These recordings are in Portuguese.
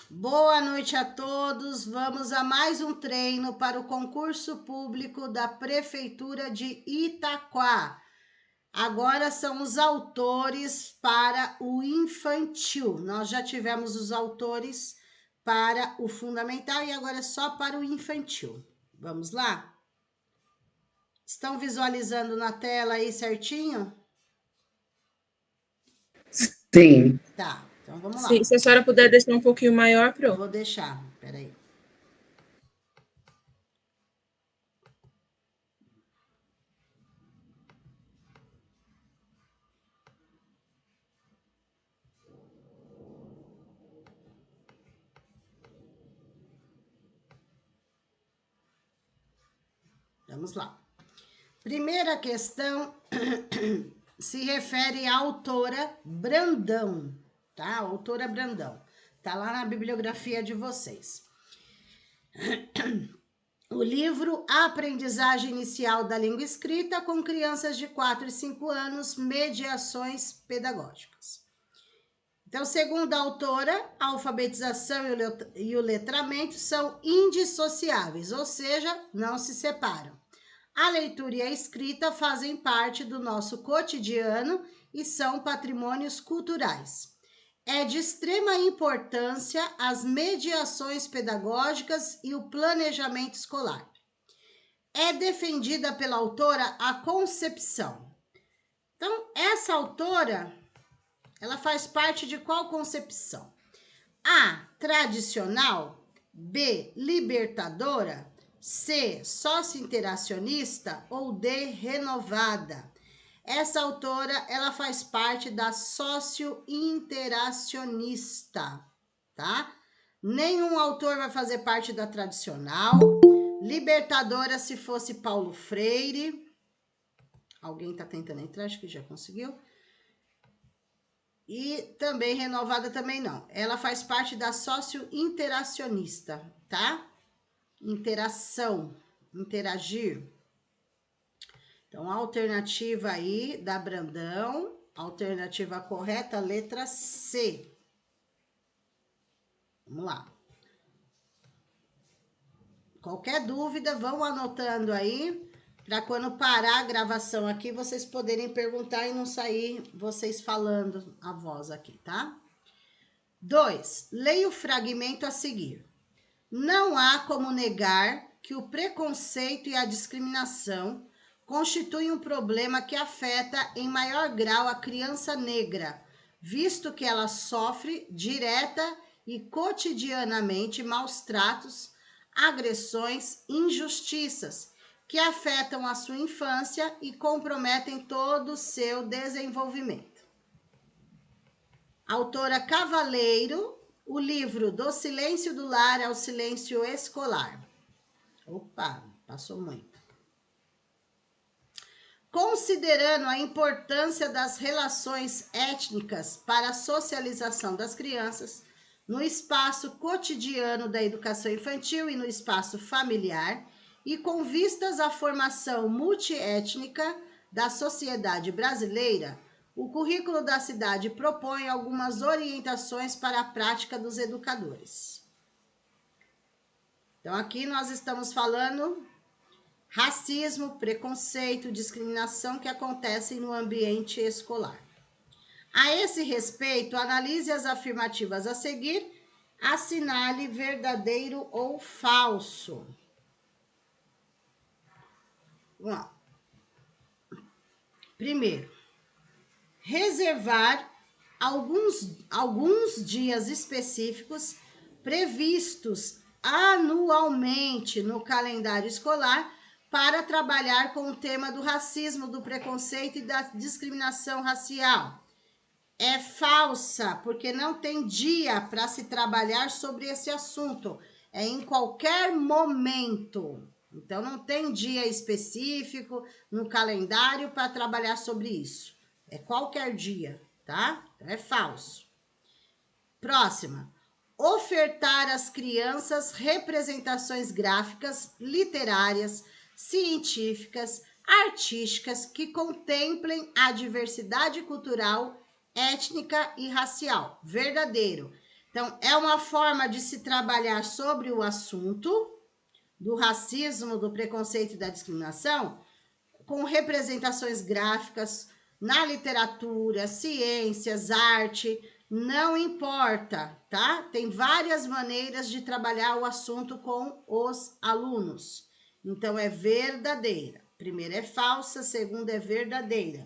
Boa noite a todos. Vamos a mais um treino para o concurso público da Prefeitura de Itaquá. Agora são os autores para o infantil. Nós já tivemos os autores para o fundamental e agora é só para o infantil. Vamos lá? Estão visualizando na tela aí certinho? Sim. Tá, então vamos lá. Sim, se a senhora puder deixar um pouquinho maior, pronto. Vou deixar, peraí. Vamos lá. Primeira questão se refere à autora Brandão, tá? Autora Brandão. Tá lá na bibliografia de vocês. O livro Aprendizagem Inicial da Língua Escrita com crianças de 4 e 5 anos, mediações pedagógicas. Então, segundo a autora, a alfabetização e o letramento são indissociáveis, ou seja, não se separam. A leitura e a escrita fazem parte do nosso cotidiano e são patrimônios culturais. É de extrema importância as mediações pedagógicas e o planejamento escolar. É defendida pela autora a concepção. Então, essa autora, ela faz parte de qual concepção? A, tradicional. B, libertadora. C, sócio-interacionista ou D, renovada. Essa autora, ela faz parte da sócio-interacionista, tá? Nenhum autor vai fazer parte da tradicional. Libertadora, se fosse Paulo Freire. Alguém tá tentando entrar, acho que já conseguiu. E também renovada também não. Ela faz parte da sócio-interacionista, tá? Interação, interagir. Então, a alternativa aí da Brandão, alternativa correta, letra C. Vamos lá. Qualquer dúvida, vão anotando aí, para quando parar a gravação aqui, vocês poderem perguntar e não sair vocês falando a voz aqui, tá? 2. Leia o fragmento a seguir. Não há como negar que o preconceito e a discriminação constituem um problema que afeta em maior grau a criança negra, visto que ela sofre direta e cotidianamente maus tratos, agressões, injustiças, que afetam a sua infância e comprometem todo o seu desenvolvimento. Autora Cavaleiro, o livro Do Silêncio do Lar ao Silêncio Escolar. Opa, passou muito. Considerando a importância das relações étnicas para a socialização das crianças, no espaço cotidiano da educação infantil e no espaço familiar, e com vistas à formação multiétnica da sociedade brasileira, o currículo da cidade propõe algumas orientações para a prática dos educadores. Então, aqui nós estamos falando racismo, preconceito, discriminação que acontecem no ambiente escolar. A esse respeito, analise as afirmativas a seguir, assinale verdadeiro ou falso. Vamos lá. Primeiro, reservar alguns dias específicos previstos anualmente no calendário escolar para trabalhar com o tema do racismo, do preconceito e da discriminação racial. É falsa, porque não tem dia para se trabalhar sobre esse assunto. É em qualquer momento. Então, não tem dia específico no calendário para trabalhar sobre isso. É qualquer dia, tá? Então, é falso. Próxima. Ofertar às crianças representações gráficas, literárias, científicas, artísticas que contemplem a diversidade cultural, étnica e racial. Verdadeiro. Então, é uma forma de se trabalhar sobre o assunto do racismo, do preconceito e da discriminação, com representações gráficas na literatura, ciências, arte, não importa, tá? Tem várias maneiras de trabalhar o assunto com os alunos. Então, é verdadeira. Primeira é falsa, segunda é verdadeira.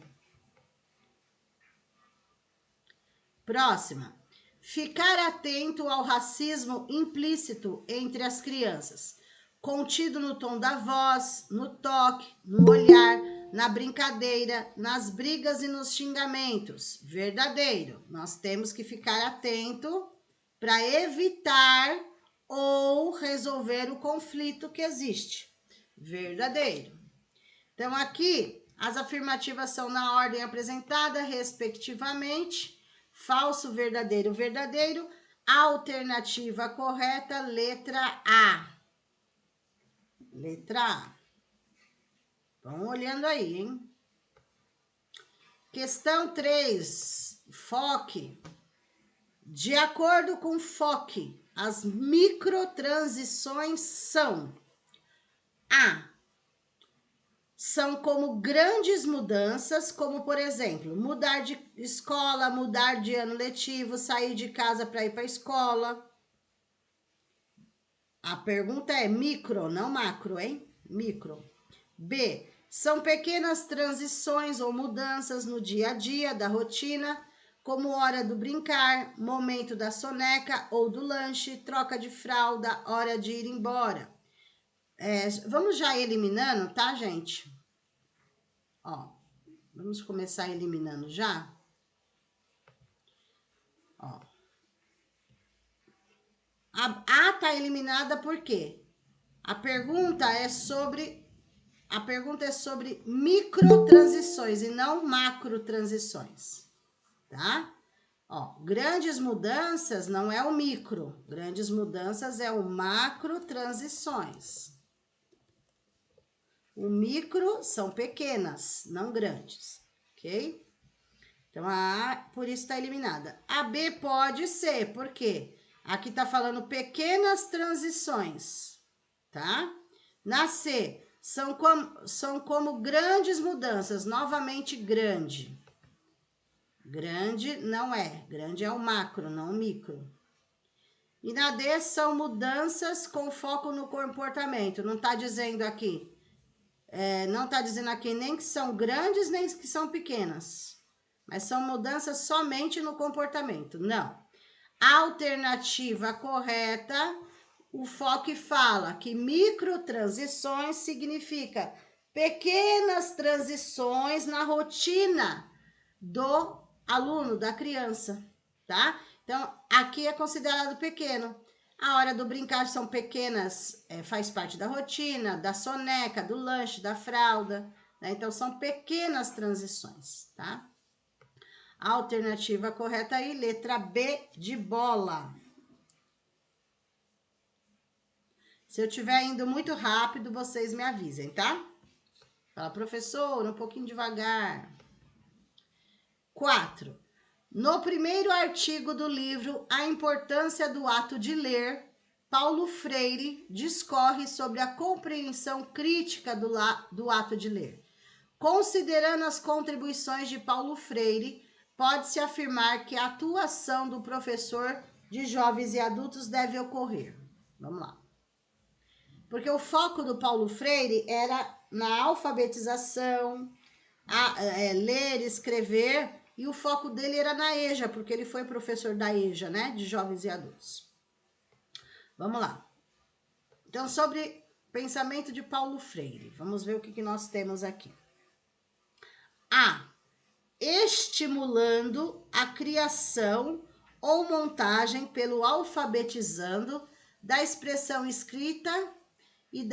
Próxima. Ficar atento ao racismo implícito entre as crianças, contido no tom da voz, no toque, no olhar, na brincadeira, nas brigas e nos xingamentos. Verdadeiro. Nós temos que ficar atento para evitar ou resolver o conflito que existe. Verdadeiro. Então, aqui, as afirmativas são na ordem apresentada, respectivamente. Falso, verdadeiro, verdadeiro. Alternativa correta, letra A. Letra A. Vão olhando aí, hein? Questão 3. Foque. De acordo com Foque, as microtransições são: A. São como grandes mudanças, como, por exemplo, mudar de escola, mudar de ano letivo, sair de casa para ir para a escola. A pergunta é micro, não macro, hein? Micro. B. São pequenas transições ou mudanças no dia a dia da rotina, como hora do brincar, momento da soneca ou do lanche, troca de fralda, hora de ir embora. Vamos já eliminando, tá, gente? Ó, vamos começar eliminando já. Ó. A tá eliminada por quê? A pergunta é sobre microtransições e não macrotransições, tá? Ó, grandes mudanças não é o micro, grandes mudanças é o macrotransições. O micro são pequenas, não grandes, ok? Então, a A, por isso está eliminada. A B pode ser, por quê? Aqui está falando pequenas transições, tá? Na C, são como grandes mudanças, novamente grande. Grande não é, grande é o macro, não o micro. E na D, são mudanças com foco no comportamento, não está dizendo aqui. Não está dizendo aqui nem que são grandes, nem que são pequenas. Mas são mudanças somente no comportamento. Não. Alternativa correta, o Foque fala que microtransições significa pequenas transições na rotina do aluno, da criança, tá? Então, aqui é considerado pequeno. A hora do brincar são pequenas, faz parte da rotina, da soneca, do lanche, da fralda, né? Então, são pequenas transições, tá? A alternativa correta aí, letra B de bola. Se eu estiver indo muito rápido, vocês me avisem, tá? Fala, professor, um pouquinho devagar. 4. No primeiro artigo do livro A Importância do Ato de Ler, Paulo Freire discorre sobre a compreensão crítica do ato de ler. Considerando as contribuições de Paulo Freire, pode-se afirmar que a atuação do professor de jovens e adultos deve ocorrer. Vamos lá. Porque o foco do Paulo Freire era na alfabetização, ler, escrever, e o foco dele era na EJA, porque ele foi professor da EJA, né, de jovens e adultos. Vamos lá. Então, sobre pensamento de Paulo Freire, vamos ver o que nós temos aqui. A. Estimulando a criação ou montagem pelo alfabetizando da expressão escrita e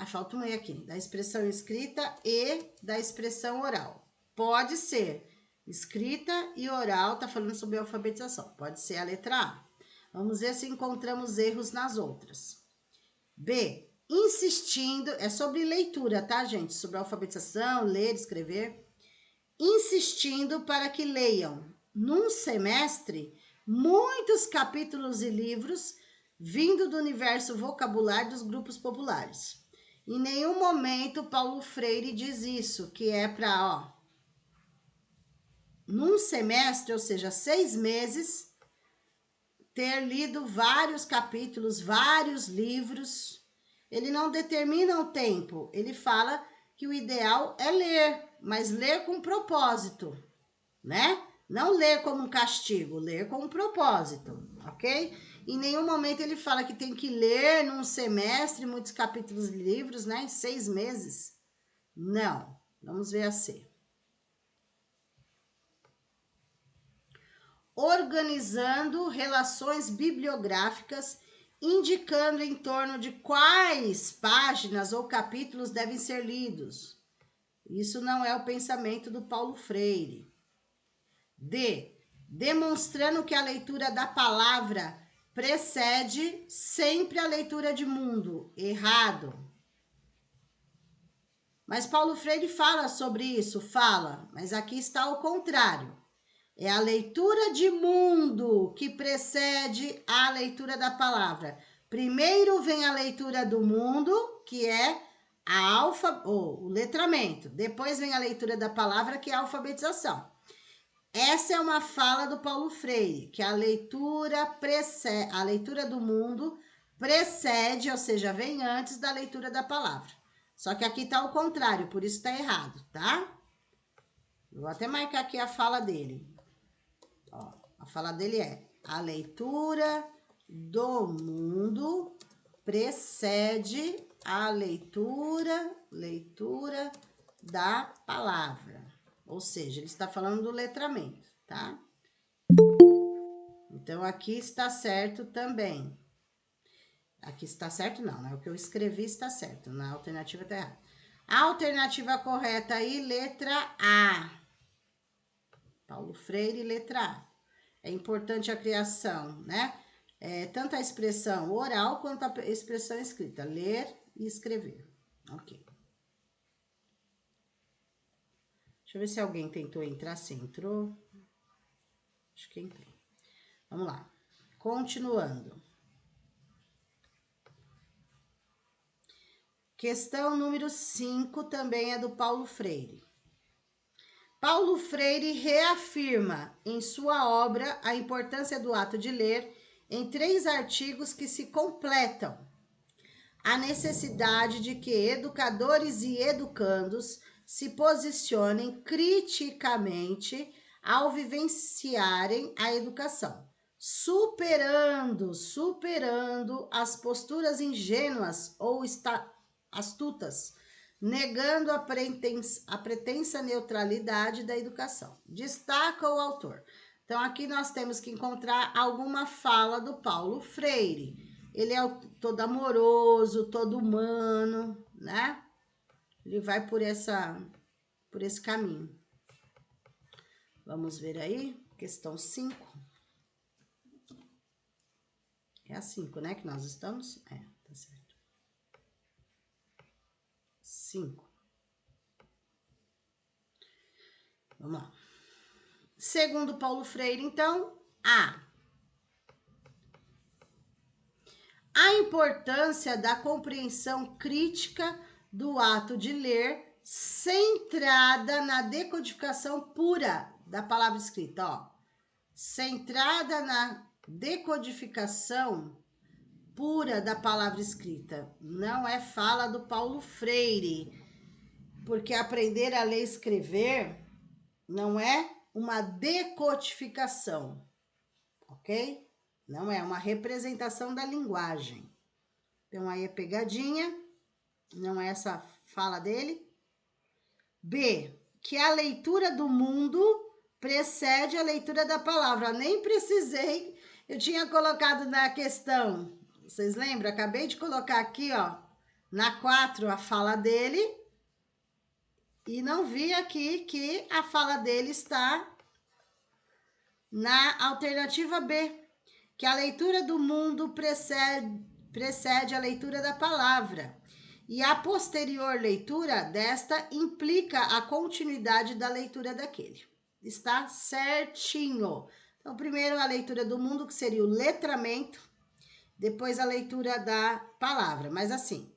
falta um E aqui, da expressão escrita e da expressão oral. Pode ser escrita e oral, tá falando sobre alfabetização. Pode ser a letra A. Vamos ver se encontramos erros nas outras. B. Insistindo, é sobre leitura, tá, gente? Sobre alfabetização, ler, escrever. Insistindo para que leiam num semestre muitos capítulos e livros vindo do universo vocabulário dos grupos populares. Em nenhum momento Paulo Freire diz isso, que é para, num semestre, ou seja, 6 meses, ter lido vários capítulos, vários livros. Ele não determina o tempo, ele fala que o ideal é ler, mas ler com propósito, né? Não ler como um castigo, ler com um propósito, ok? Em nenhum momento ele fala que tem que ler num semestre muitos capítulos e livros, né? Em 6 meses. Não, vamos ver a C. Organizando relações bibliográficas, indicando em torno de quais páginas ou capítulos devem ser lidos. Isso não é o pensamento do Paulo Freire. D. Demonstrando que a leitura da palavra precede sempre a leitura de mundo. Errado. Mas Paulo Freire fala sobre isso, fala, mas aqui está o contrário. É a leitura de mundo que precede a leitura da palavra. Primeiro vem a leitura do mundo, que é o letramento. Depois vem a leitura da palavra, que é a alfabetização. Essa é uma fala do Paulo Freire, que a leitura do mundo precede, ou seja, vem antes da leitura da palavra. Só que aqui está o contrário, por isso está errado, tá? Vou até marcar aqui a fala dele. A fala dele é: a leitura do mundo precede a leitura da palavra. Ou seja, ele está falando do letramento, tá? Então, aqui está certo também. Aqui está certo não, né? O que eu escrevi está certo, na alternativa está errado. A alternativa correta aí, letra A. Paulo Freire, letra A. É importante a criação, né? Tanto a expressão oral quanto a expressão escrita. Ler e escrever. Ok. Deixa eu ver se alguém tentou entrar. Se entrou. Acho que entrei. Vamos lá. Continuando. Questão número 5 também é do Paulo Freire. Paulo Freire reafirma em sua obra a importância do ato de ler em 3 artigos que se completam. A necessidade de que educadores e educandos se posicionem criticamente ao vivenciarem a educação, superando as posturas ingênuas ou astutas, negando a pretensa neutralidade da educação. Destaca o autor. Então, aqui nós temos que encontrar alguma fala do Paulo Freire. Ele é todo amoroso, todo humano, né? Ele vai por esse caminho. Vamos ver aí, questão 5. É a 5, né, que nós estamos? Tá certo. 5. Vamos lá. Segundo Paulo Freire, então, a importância da compreensão crítica do ato de ler, centrada na decodificação pura da palavra escrita, centrada na decodificação pura da palavra escrita. Não é fala do Paulo Freire, porque aprender a ler e escrever não é uma decodificação, ok? Não é uma representação da linguagem. Então, aí é pegadinha, não é essa fala dele. B, que a leitura do mundo precede a leitura da palavra. Nem precisei, eu tinha colocado na questão, vocês lembram? Acabei de colocar aqui, na 4 a fala dele, e não vi aqui que a fala dele está na alternativa B, que a leitura do mundo precede a leitura da palavra. E a posterior leitura desta implica a continuidade da leitura daquele. Está certinho. Então, primeiro a leitura do mundo, que seria o letramento, depois a leitura da palavra. Mas assim,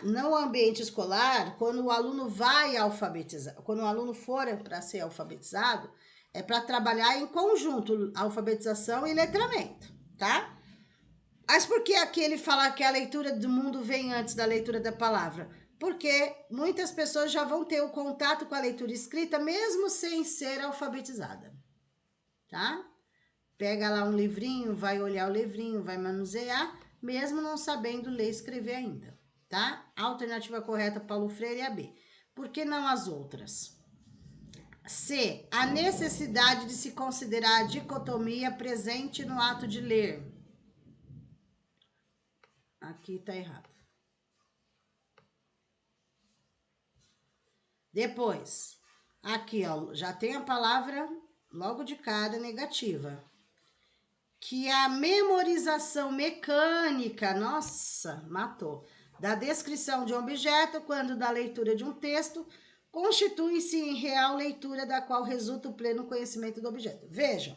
no ambiente escolar, quando o aluno vai alfabetizar, quando o aluno for para ser alfabetizado, é para trabalhar em conjunto, alfabetização e letramento, tá? Mas por que aqui ele fala que a leitura do mundo vem antes da leitura da palavra? Porque muitas pessoas já vão ter o contato com a leitura escrita, mesmo sem ser alfabetizada, tá? Pega lá um livrinho, vai olhar o livrinho, vai manusear, mesmo não sabendo ler e escrever ainda, tá? A alternativa correta, Paulo Freire, é a B. Por que não as outras? C. A necessidade de se considerar a dicotomia presente no ato de ler. Aqui tá errado. Depois, aqui, ó, já tem a palavra logo de cara negativa. Que a memorização mecânica, nossa, matou, da descrição de um objeto, quando da leitura de um texto, constitui-se em real leitura da qual resulta o pleno conhecimento do objeto. Vejam,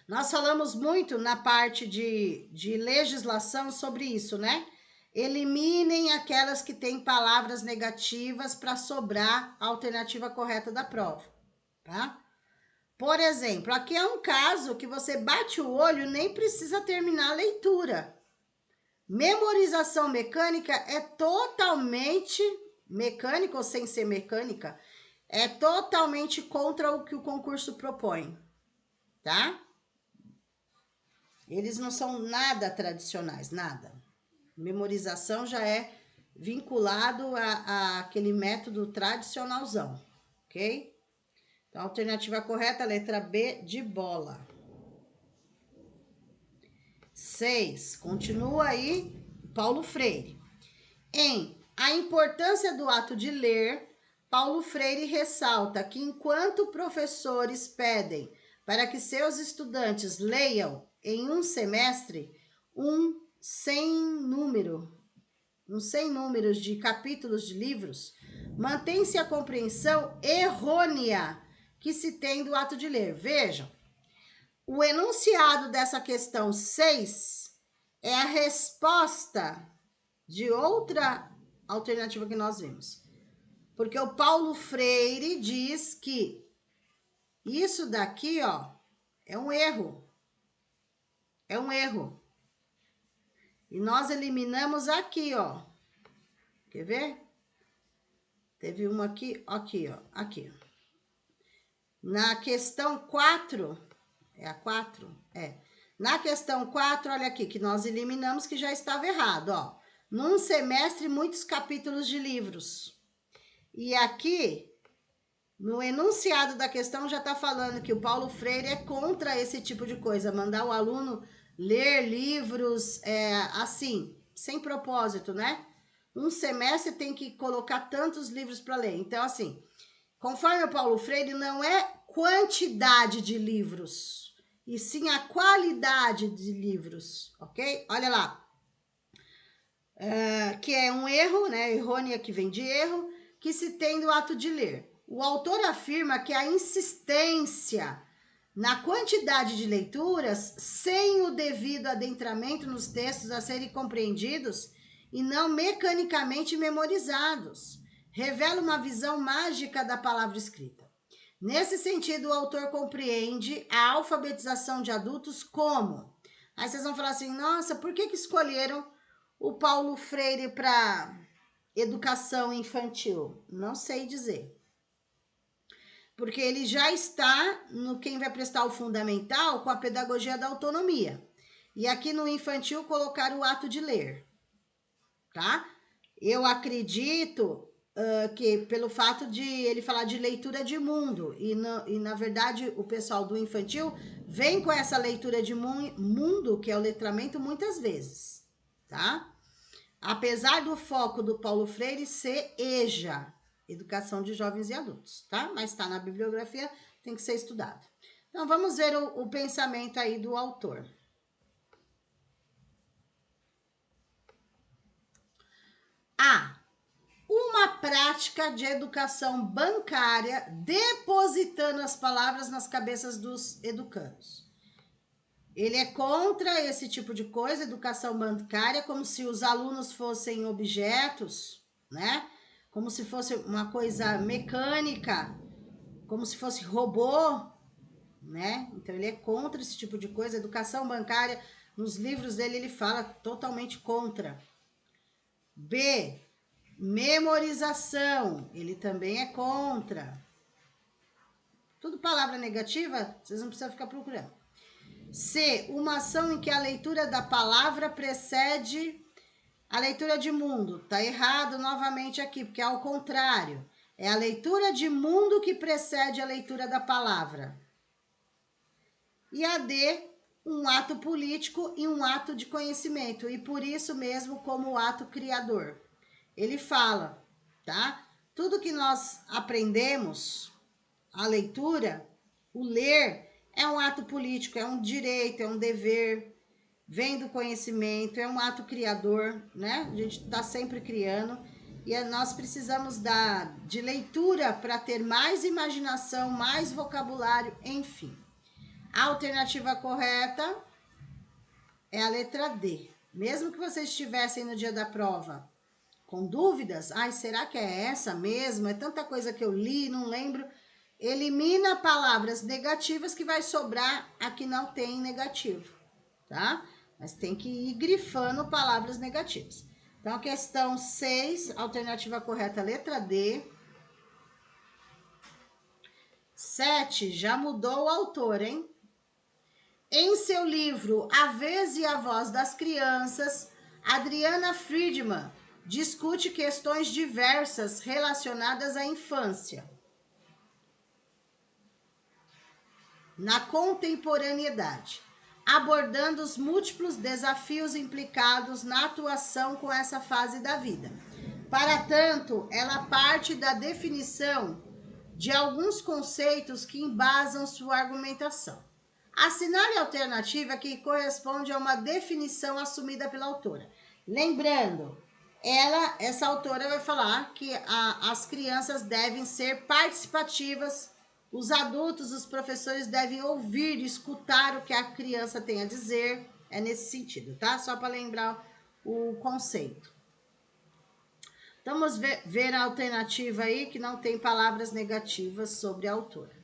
nós falamos muito na parte de legislação sobre isso, né? Eliminem aquelas que têm palavras negativas para sobrar a alternativa correta da prova, tá? Por exemplo, aqui é um caso que você bate o olho e nem precisa terminar a leitura. Memorização mecânica é totalmente mecânica ou sem ser mecânica, é totalmente contra o que o concurso propõe, tá? Eles não são nada tradicionais, nada. Memorização já é vinculado a aquele método tradicionalzão, ok? Então, a alternativa correta, letra B, de bola. 6. Continua aí, Paulo Freire. Em A Importância do Ato de Ler, Paulo Freire ressalta que enquanto professores pedem para que seus estudantes leiam em um semestre um sem números de capítulos de livros, mantém-se a compreensão errônea que se tem do ato de ler. Vejam, o enunciado dessa questão 6 é a resposta de outra alternativa que nós vimos. Porque o Paulo Freire diz que isso daqui, ó, é um erro. É um erro. E nós eliminamos aqui, ó. Quer ver? Teve uma aqui, aqui, ó. Aqui. Na questão 4, é a 4? É. Na questão 4, olha aqui, que nós eliminamos que já estava errado, ó. Num semestre, muitos capítulos de livros. E aqui, no enunciado da questão, já está falando que o Paulo Freire é contra esse tipo de coisa, mandar o aluno ler livros assim, sem propósito, né? Um semestre tem que colocar tantos livros para ler. Então, assim, conforme o Paulo Freire, não é quantidade de livros, e sim a qualidade de livros, ok? Olha lá. Que é um erro, né? Errônea, que vem de erro, que se tem do ato de ler. O autor afirma que a insistência na quantidade de leituras, sem o devido adentramento nos textos a serem compreendidos e não mecanicamente memorizados, revela uma visão mágica da palavra escrita. Nesse sentido, o autor compreende a alfabetização de adultos como... Aí vocês vão falar assim, nossa, por que escolheram o Paulo Freire para educação infantil? Não sei dizer. Porque ele já está no quem vai prestar o fundamental com a pedagogia da autonomia. E aqui no infantil colocar o ato de ler, tá? Eu acredito que pelo fato de ele falar de leitura de mundo, e na verdade o pessoal do infantil vem com essa leitura de mundo, que é o letramento, muitas vezes, tá? Apesar do foco do Paulo Freire ser EJA, Educação de Jovens e Adultos, tá? Mas está na bibliografia, tem que ser estudado. Então, vamos ver o pensamento aí do autor. A. O uma prática de educação bancária, depositando as palavras nas cabeças dos educandos. Ele é contra esse tipo de coisa, educação bancária, como se os alunos fossem objetos, né? Como se fosse uma coisa mecânica, como se fosse robô, né? Então ele é contra esse tipo de coisa. Educação bancária, nos livros dele ele fala totalmente contra. B, memorização, ele também é contra. Tudo palavra negativa, vocês não precisam ficar procurando. C, uma ação em que a leitura da palavra precede a leitura de mundo. Tá errado novamente aqui, porque é ao contrário. É a leitura de mundo que precede a leitura da palavra. E a D, um ato político e um ato de conhecimento, e por isso mesmo como ato criador. Ele fala, tá? Tudo que nós aprendemos, a leitura, o ler, é um ato político, é um direito, é um dever, vem do conhecimento, é um ato criador, né? A gente está sempre criando e nós precisamos de leitura para ter mais imaginação, mais vocabulário, enfim. A alternativa correta é a letra D. Mesmo que vocês estivessem no dia da prova com dúvidas, ai, será que é essa mesmo? É tanta coisa que eu li, não lembro. Elimina palavras negativas que vai sobrar a que não tem negativo, tá? Mas tem que ir grifando palavras negativas. Então, a questão 6, alternativa correta, letra D. 7, já mudou o autor, hein? Em seu livro A Vez e a Voz das Crianças, Adriana Friedman discute questões diversas relacionadas à infância. Na contemporaneidade, abordando os múltiplos desafios implicados na atuação com essa fase da vida. Para tanto, ela parte da definição de alguns conceitos que embasam sua argumentação. Assinale a alternativa que corresponde a uma definição assumida pela autora. Lembrando, essa autora vai falar que as crianças devem ser participativas, os adultos, os professores devem ouvir, escutar o que a criança tem a dizer. É nesse sentido, tá? Só para lembrar o conceito. Então, vamos ver a alternativa aí, que não tem palavras negativas sobre a autora.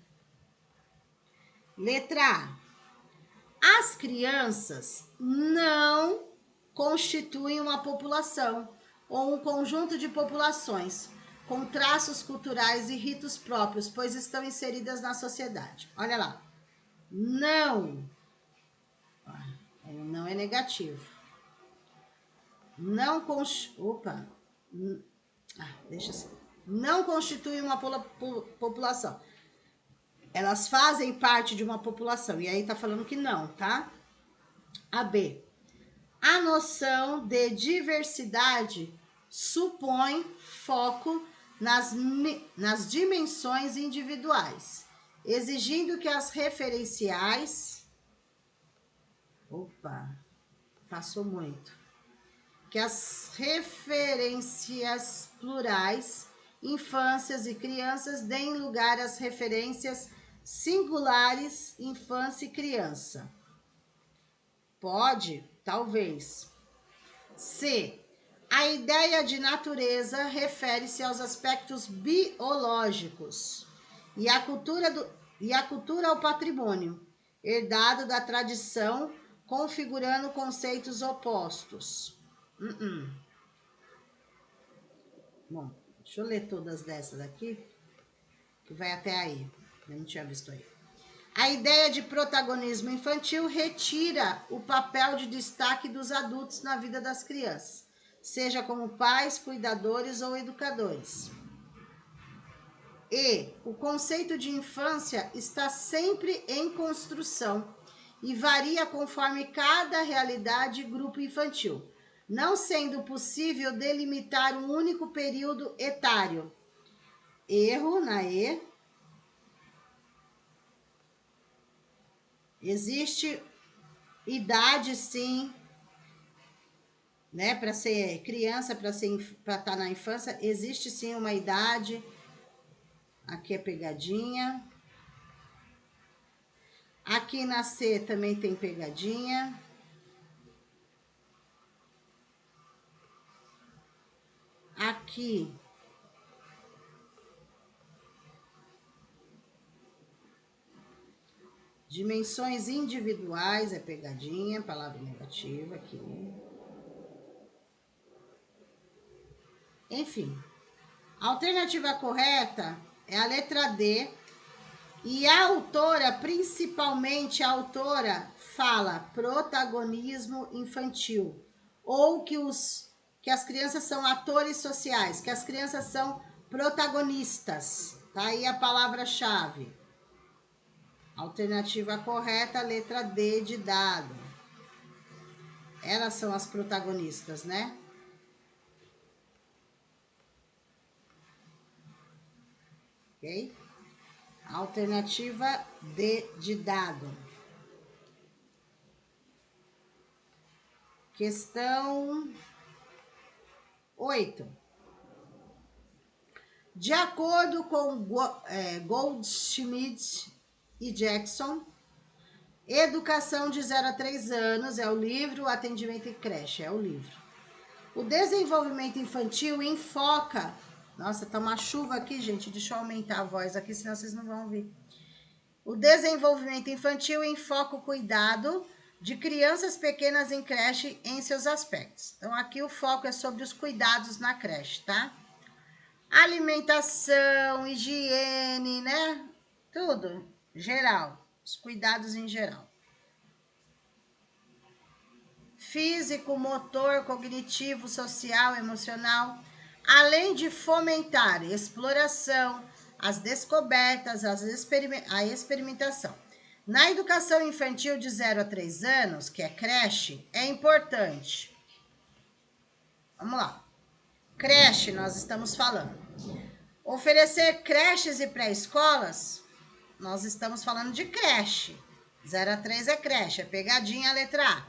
Letra A. As crianças não constituem uma população ou um conjunto de populações com traços culturais e ritos próprios, pois estão inseridas na sociedade. Olha lá. Não é negativo. Não Não constitui uma população. Elas fazem parte de uma população. E aí tá falando que não, tá? A B. A noção de diversidade supõe foco nas dimensões individuais, exigindo que as referenciais... Opa, passou muito. Que as referências plurais, infâncias e crianças, deem lugar às referências singulares, infância e criança. Pode? Talvez. C. A ideia de natureza refere-se aos aspectos biológicos e a cultura ao patrimônio, herdado da tradição, configurando conceitos opostos. Bom, deixa eu ler todas dessas aqui, que vai até aí. Eu não tinha visto aí. A ideia de protagonismo infantil retira o papel de destaque dos adultos na vida das crianças, seja como pais, cuidadores ou educadores. E o conceito de infância está sempre em construção e varia conforme cada realidade e grupo infantil, não sendo possível delimitar um único período etário. Erro na E. Existe idade, sim, né? Para ser criança, para estar na infância, existe sim uma idade. Aqui é pegadinha. Aqui na C também tem pegadinha. Aqui dimensões individuais é pegadinha, palavra negativa aqui. Enfim, a alternativa correta é a letra D. E a autora, principalmente a autora, fala protagonismo infantil. Ou que as crianças são atores sociais, que as crianças são protagonistas. Tá aí a palavra-chave. Alternativa correta, letra D de dado. Elas são as protagonistas, né? Ok? Alternativa D de dado. Questão 8. De acordo com Goldschmidt e Jackson, educação de 0 a 3 anos é o livro, atendimento em creche é o livro. O desenvolvimento infantil enfoca... Nossa, tá uma chuva aqui, gente. Deixa eu aumentar a voz aqui, senão vocês não vão ouvir. O desenvolvimento infantil enfoca o cuidado de crianças pequenas em creche em seus aspectos. Então, aqui o foco é sobre os cuidados na creche, tá? Alimentação, higiene, né? Tudo, geral. Os cuidados em geral. Físico, motor, cognitivo, social, emocional, além de fomentar exploração, as descobertas, a experimentação. Na educação infantil de 0 a 3 anos, que é creche, é importante. Vamos lá. Creche, nós estamos falando. Oferecer creches e pré-escolas, nós estamos falando de creche. 0 a 3 é creche, é pegadinha a letra A.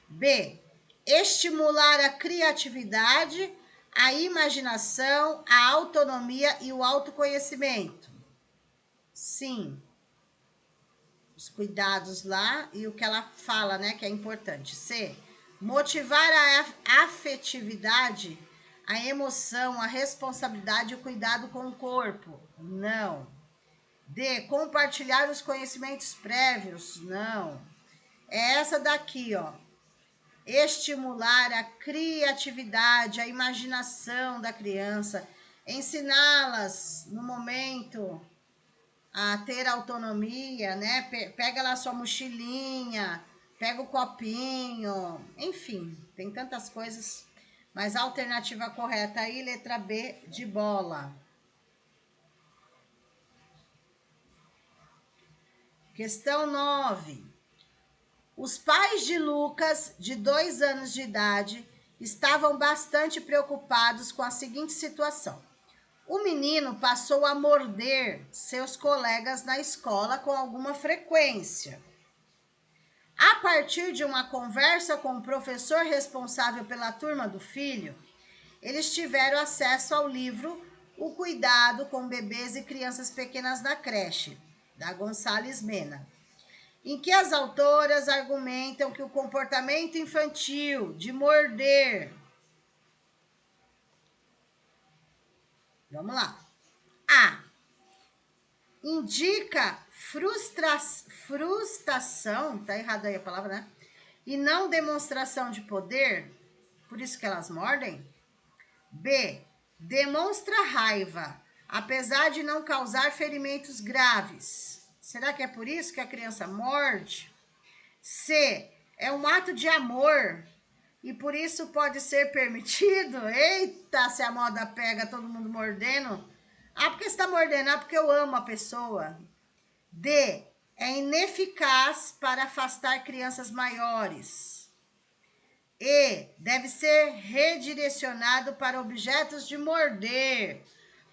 B. Estimular a criatividade, a imaginação, a autonomia e o autoconhecimento. Sim. Os cuidados lá e o que ela fala, né, que é importante. C. Motivar a afetividade, a emoção, a responsabilidade e o cuidado com o corpo. Não. D. Compartilhar os conhecimentos prévios. Não. É essa daqui, ó. Estimular a criatividade, a imaginação da criança, ensiná-las no momento a ter autonomia, né? Pega lá sua mochilinha, pega o copinho, enfim, tem tantas coisas. Mas a alternativa correta aí, letra B, de bola. Questão 9. Os pais de Lucas, de 2 anos de idade, estavam bastante preocupados com a seguinte situação. O menino passou a morder seus colegas na escola com alguma frequência. A partir de uma conversa com o professor responsável pela turma do filho, eles tiveram acesso ao livro O Cuidado com Bebês e Crianças Pequenas na Creche, da Gonçalves Mena, em que as autoras argumentam que o comportamento infantil de morder... Vamos lá. A. Indica frustração, tá errado aí a palavra, né? E não demonstração de poder, por isso que elas mordem. B. Demonstra raiva, apesar de não causar ferimentos graves. Será que é por isso que a criança morde? C. É um ato de amor e por isso pode ser permitido. Eita, se a moda pega todo mundo mordendo. Ah, porque você está mordendo? Ah, porque eu amo a pessoa. D. É ineficaz para afastar crianças maiores. E. Deve ser redirecionado para objetos de morder.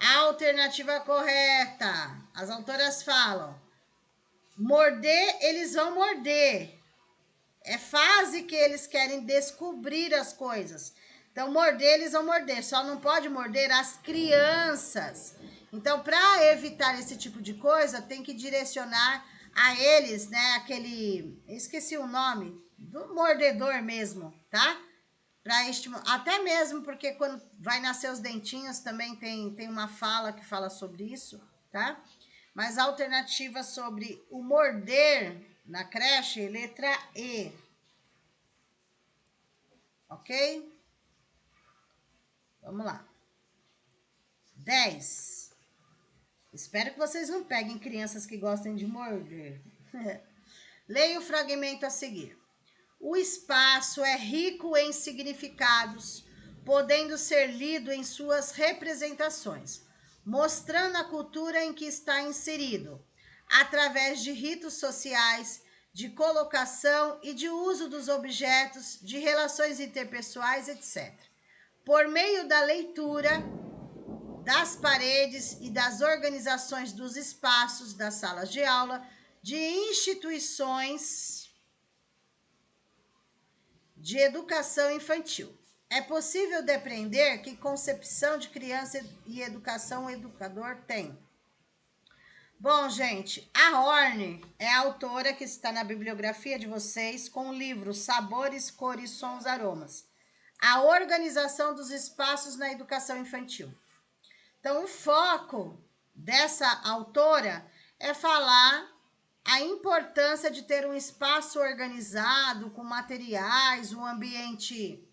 A alternativa correta. As autoras falam: morder, eles vão morder. É fase que eles querem descobrir as coisas. Então, morder, eles vão morder. Só não pode morder as crianças. Então, para evitar esse tipo de coisa, tem que direcionar a eles, né? Aquele... Esqueci o nome. Do mordedor mesmo, tá? Para estimular. Até mesmo porque quando vai nascer os dentinhos, também tem uma fala que fala sobre isso, tá? Mas a alternativa sobre o morder na creche, letra E. Ok? Vamos lá. 10. Espero que vocês não peguem crianças que gostem de morder. Leia o fragmento a seguir. O espaço é rico em significados, podendo ser lido em suas representações, mostrando a cultura em que está inserido, através de ritos sociais, de colocação e de uso dos objetos, de relações interpessoais, etc. Por meio da leitura, das paredes e das organizações dos espaços das salas de aula, de instituições de educação infantil. É possível depreender que concepção de criança e educação o educador tem. Bom, gente, a Horne é a autora que está na bibliografia de vocês com o livro Sabores, Cores, Sons, Aromas. A organização dos espaços na educação infantil. Então, o foco dessa autora é falar a importância de ter um espaço organizado, com materiais, um ambiente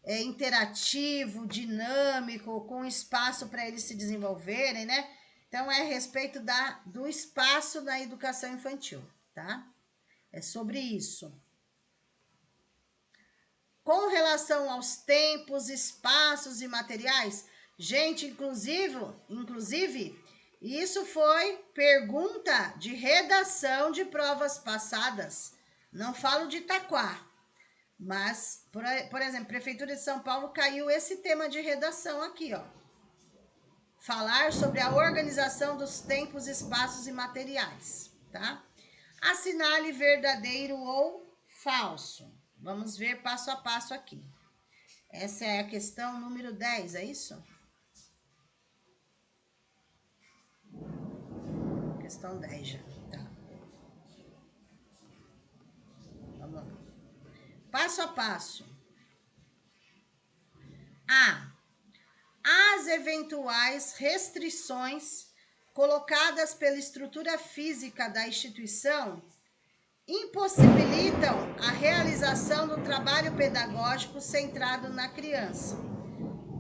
interativo, dinâmico, com espaço para eles se desenvolverem, né? Então, é a respeito do espaço na educação infantil, tá? É sobre isso. Com relação aos tempos, espaços e materiais, gente, inclusive, isso foi pergunta de redação de provas passadas. Não falo de Itaquá, mas, por exemplo, Prefeitura de São Paulo caiu esse tema de redação aqui, ó. Falar sobre a organização dos tempos, espaços e materiais, tá? Assinale verdadeiro ou falso. Vamos ver passo a passo aqui. Essa é a questão número 10, é isso? Questão 10 já, tá. Vamos lá. Passo a passo. A. As eventuais restrições colocadas pela estrutura física da instituição impossibilitam a realização do trabalho pedagógico centrado na criança.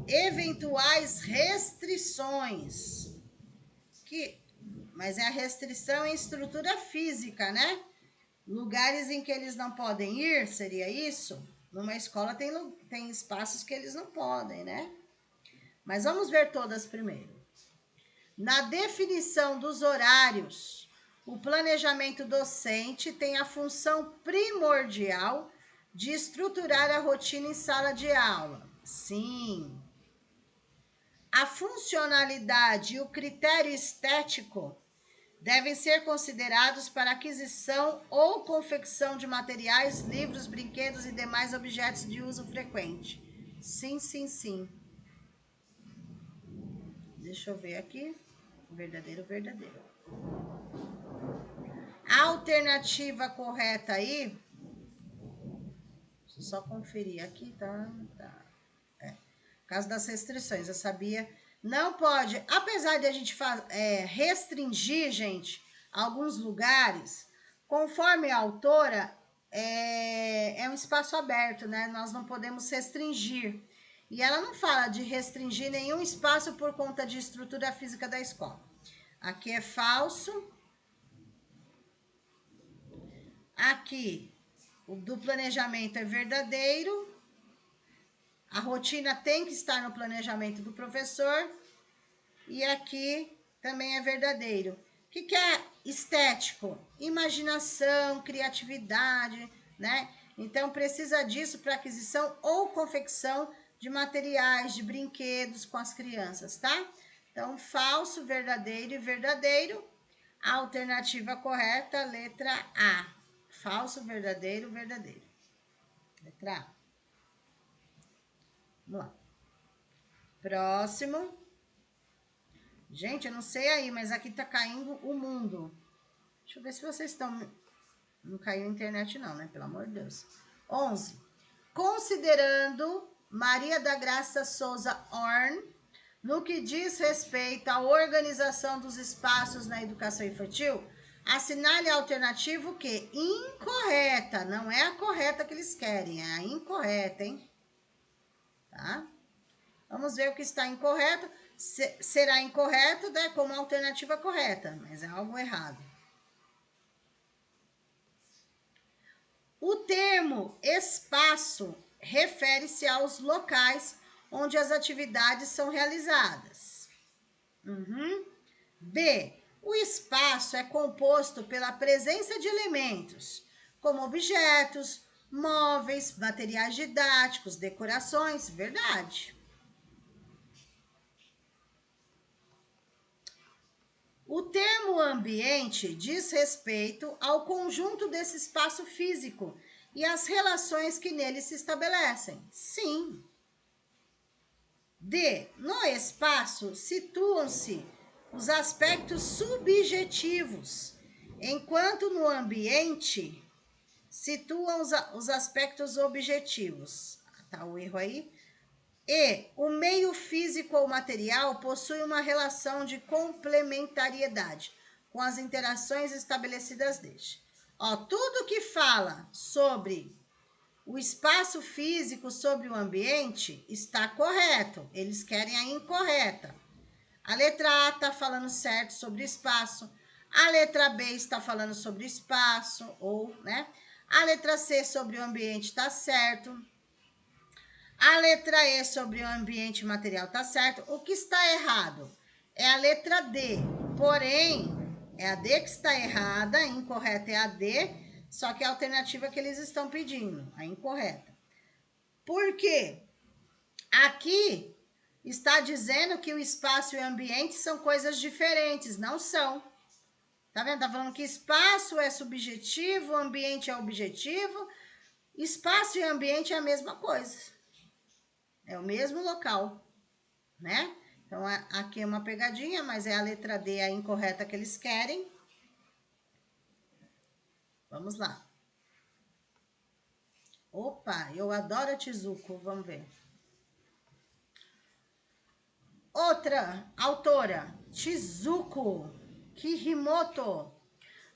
Eventuais restrições. Mas é a restrição em estrutura física, né? Lugares em que eles não podem ir, seria isso? Numa escola tem espaços que eles não podem, né? Mas vamos ver todas primeiro. Na definição dos horários, o planejamento docente tem a função primordial de estruturar a rotina em sala de aula. Sim. A funcionalidade e o critério estético devem ser considerados para aquisição ou confecção de materiais, livros, brinquedos e demais objetos de uso frequente. Sim, sim, sim. Deixa eu ver aqui. Verdadeiro. A alternativa correta aí, deixa eu só conferir aqui, tá. Por causa das restrições, eu sabia. Não pode, apesar de a gente restringir, gente, alguns lugares, conforme a autora, é um espaço aberto, né? Nós não podemos restringir. E ela não fala de restringir nenhum espaço por conta de estrutura física da escola. Aqui é falso. Aqui, o do planejamento é verdadeiro. A rotina tem que estar no planejamento do professor. E aqui também é verdadeiro. O que é estético? Imaginação, criatividade, né? Então, precisa disso para aquisição ou confecção de materiais, de brinquedos com as crianças, tá? Então, falso, verdadeiro e verdadeiro. A alternativa correta, letra A. falso, verdadeiro, verdadeiro. Letra A. Vamos lá. Próximo. Gente, eu não sei aí, mas aqui tá caindo o mundo. Deixa eu ver se vocês estão... Não caiu a internet não, né? Pelo amor de Deus. 11. Considerando Maria da Graça Souza Orn, no que diz respeito à organização dos espaços na educação infantil, assinale a alternativa que incorreta. Não é a correta que eles querem, é a incorreta, hein? Tá? Vamos ver o que está incorreto. Será incorreto, né, como alternativa correta, mas é algo errado. O termo espaço refere-se aos locais onde as atividades são realizadas. B. O espaço é composto pela presença de elementos, como objetos, móveis, materiais didáticos, decorações. Verdade. O termo ambiente diz respeito ao conjunto desse espaço físico e às relações que nele se estabelecem. Sim. D. No espaço situam-se os aspectos subjetivos, enquanto no ambiente situam os aspectos objetivos. Tá o erro aí? E o meio físico ou material possui uma relação de complementariedade com as interações estabelecidas neste. Tudo que fala sobre o espaço físico, sobre o ambiente, está correto. Eles querem a incorreta. A letra A está falando certo sobre espaço. A letra B está falando sobre espaço, né? A letra C sobre o ambiente está certo. A letra E sobre o ambiente material tá certo. O que está errado é a letra D. Porém, é a D que está errada, a incorreta é a D, só que é a alternativa que eles estão pedindo, a incorreta. Por quê? Aqui está dizendo que o espaço e o ambiente são coisas diferentes, não são. Tá vendo? Tá falando que espaço é subjetivo, ambiente é objetivo. Espaço e ambiente é a mesma coisa. É o mesmo local, né? Então, aqui é uma pegadinha, mas é a letra D a incorreta que eles querem. Vamos lá. Opa, eu adoro a Chizuko, vamos ver. Outra autora, Chizuko Kihimoto,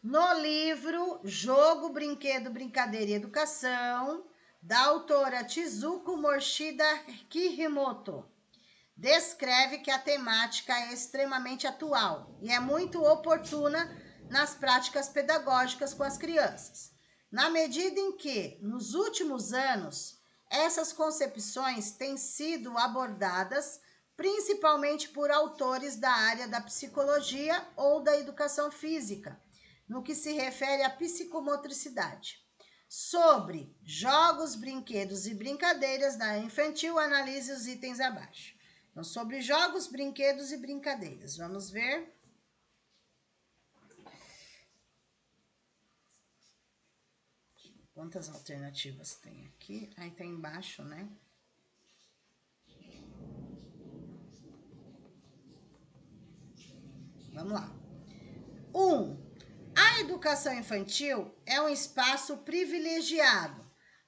no livro Jogo, Brinquedo, Brincadeira e Educação, da autora Chizuko Morishida Kihimoto, descreve que a temática é extremamente atual e é muito oportuna nas práticas pedagógicas com as crianças, na medida em que, nos últimos anos, essas concepções têm sido abordadas principalmente por autores da área da psicologia ou da educação física, no que se refere à psicomotricidade. Sobre jogos, brinquedos e brincadeiras da infantil, analise os itens abaixo. Então, sobre jogos, brinquedos e brincadeiras. Vamos ver. Quantas alternativas tem aqui? Aí tá embaixo, né? Vamos lá. 1. A educação infantil é um espaço privilegiado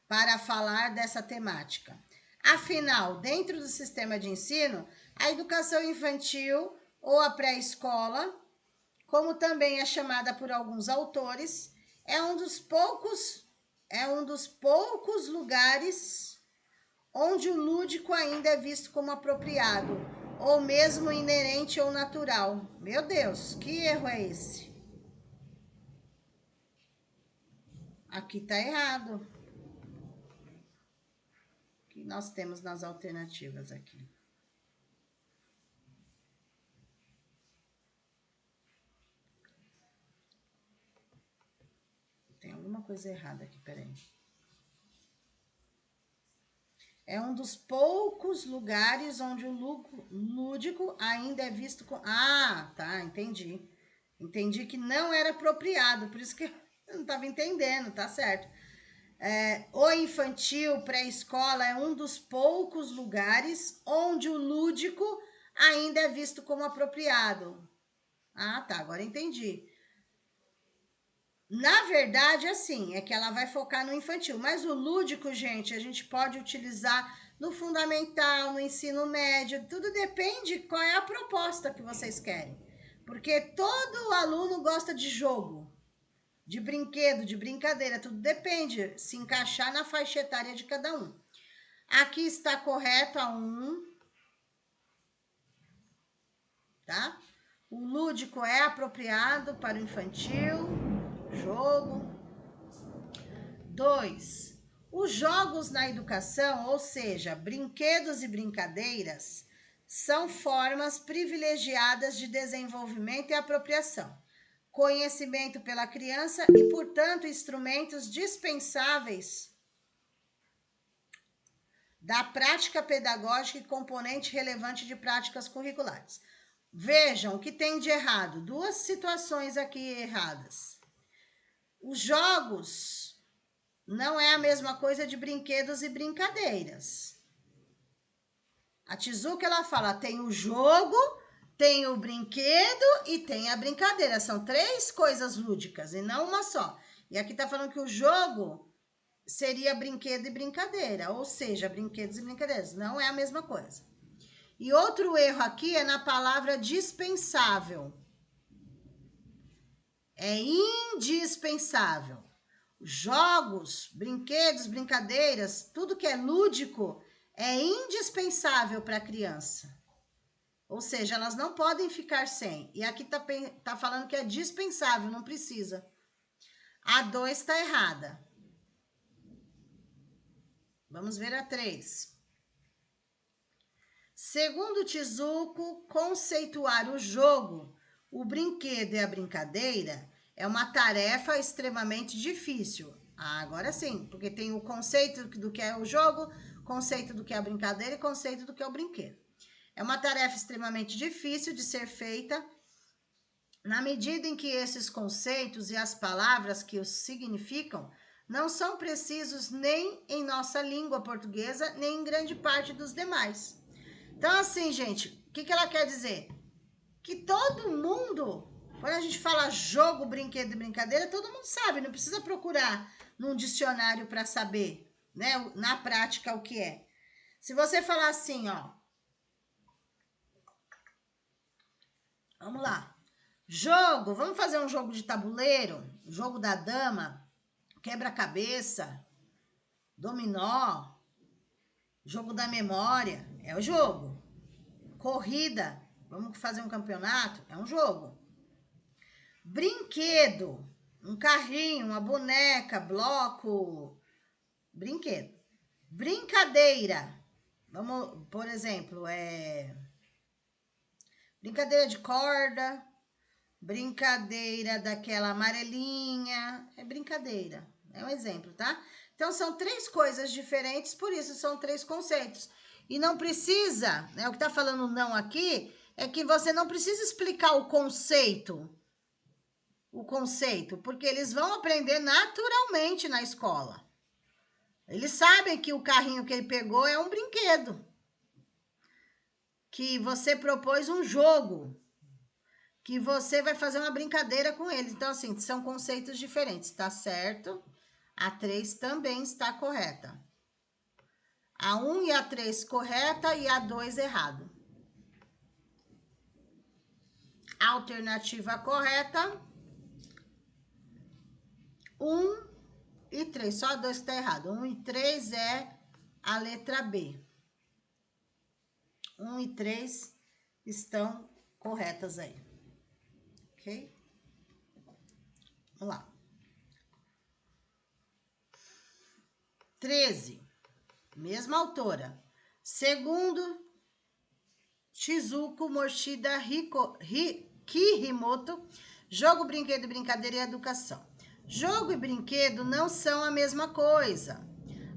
para falar dessa temática. Afinal, dentro do sistema de ensino, a educação infantil ou a pré-escola, como também é chamada por alguns autores, é um dos poucos lugares onde o lúdico ainda é visto como apropriado, ou mesmo inerente ou natural. Meu Deus, que erro é esse? Aqui tá errado. O que nós temos nas alternativas aqui? Tem alguma coisa errada aqui, peraí. É um dos poucos lugares onde o lúdico ainda é visto com... Ah, tá, entendi. Entendi que não era apropriado, por isso que não estava entendendo, tá certo. O infantil, pré-escola, é um dos poucos lugares onde o lúdico ainda é visto como apropriado. Ah, tá, agora entendi. Na verdade, assim, é que ela vai focar no infantil, mas o lúdico, gente, a gente pode utilizar no fundamental, no ensino médio, tudo depende qual é a proposta que vocês querem. Porque todo aluno gosta de jogo, de brinquedo, de brincadeira, tudo depende, se encaixar na faixa etária de cada um. Aqui está correto a 1, tá? O lúdico é apropriado para o infantil, jogo. 2. Os jogos na educação, ou seja, brinquedos e brincadeiras, são formas privilegiadas de desenvolvimento e apropriação, conhecimento pela criança e, portanto, instrumentos dispensáveis da prática pedagógica e componente relevante de práticas curriculares. Vejam o que tem de errado. 2 situações aqui erradas. Os jogos não é a mesma coisa de brinquedos e brincadeiras. A Tizuka, ela fala, tem o jogo, tem o brinquedo e tem a brincadeira. São 3 coisas lúdicas e não uma só. E aqui tá falando que o jogo seria brinquedo e brincadeira, ou seja, brinquedos e brincadeiras. Não é a mesma coisa. E outro erro aqui é na palavra dispensável. É indispensável. Jogos, brinquedos, brincadeiras, tudo que é lúdico é indispensável para a criança. Ou seja, elas não podem ficar sem. E aqui tá falando que é dispensável, não precisa. A 2 está errada. Vamos ver a 3. Segundo Tizuko, conceituar o jogo, o brinquedo e a brincadeira é uma tarefa extremamente difícil. Ah, agora sim, porque tem o conceito do que é o jogo, conceito do que é a brincadeira e conceito do que é o brinquedo. É uma tarefa extremamente difícil de ser feita na medida em que esses conceitos e as palavras que os significam não são precisos nem em nossa língua portuguesa, nem em grande parte dos demais. Então, assim, gente, o que ela quer dizer? Que todo mundo, quando a gente fala jogo, brinquedo e brincadeira, todo mundo sabe, não precisa procurar num dicionário para saber, né, na prática o que é. Se você falar assim, ó, vamos lá, jogo, vamos fazer um jogo de tabuleiro, jogo da dama, quebra-cabeça, dominó, jogo da memória, é o jogo. Corrida, vamos fazer um campeonato, é um jogo. Brinquedo, um carrinho, uma boneca, bloco, brinquedo. Brincadeira, vamos, por exemplo, brincadeira de corda, brincadeira daquela amarelinha, é brincadeira, é um exemplo, tá? Então, são 3 coisas diferentes, por isso são 3 conceitos. E não precisa, né, o que tá falando não aqui, é que você não precisa explicar o conceito, porque eles vão aprender naturalmente na escola. Eles sabem que o carrinho que ele pegou é um brinquedo, que você propôs um jogo, que você vai fazer uma brincadeira com eles. Então, assim, são conceitos diferentes, tá certo? A 3 também está correta. A 1 e a 3 correta e a 2 errado. Alternativa correta, 1 e 3. Só a 2 que está errado. 1 e 3 é a letra B. 1 e 3 estão corretas aí. Ok? Vamos lá. 13. Mesma autora. Segundo Shizuko Mochida Kihimoto, jogo, brinquedo, brincadeira e educação. Jogo e brinquedo não são a mesma coisa.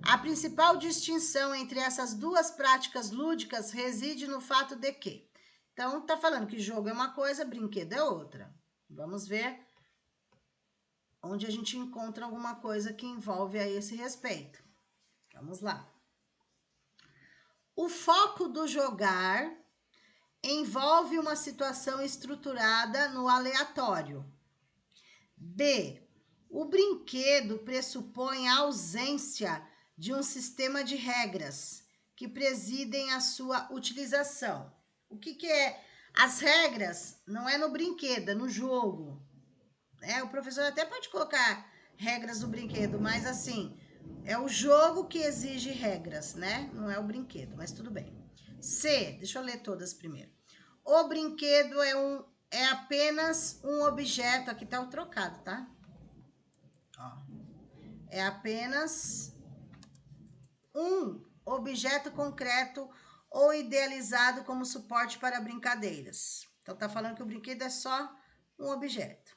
A principal distinção entre essas 2 práticas lúdicas reside no fato de que... Então, tá falando que jogo é uma coisa, brinquedo é outra. Vamos ver onde a gente encontra alguma coisa que envolve a esse respeito. Vamos lá. O foco do jogar envolve uma situação estruturada no aleatório. B. O brinquedo pressupõe a ausência de um sistema de regras que presidem a sua utilização. O que é? As regras não é no brinquedo, é no jogo. O professor até pode colocar regras do brinquedo, mas assim, é o jogo que exige regras, né? Não é o brinquedo, mas tudo bem. C, deixa eu ler todas primeiro. O brinquedo é apenas um objeto, aqui tá o trocado, tá? Ó, é apenas um objeto concreto ou idealizado como suporte para brincadeiras. Então, tá falando que o brinquedo é só um objeto.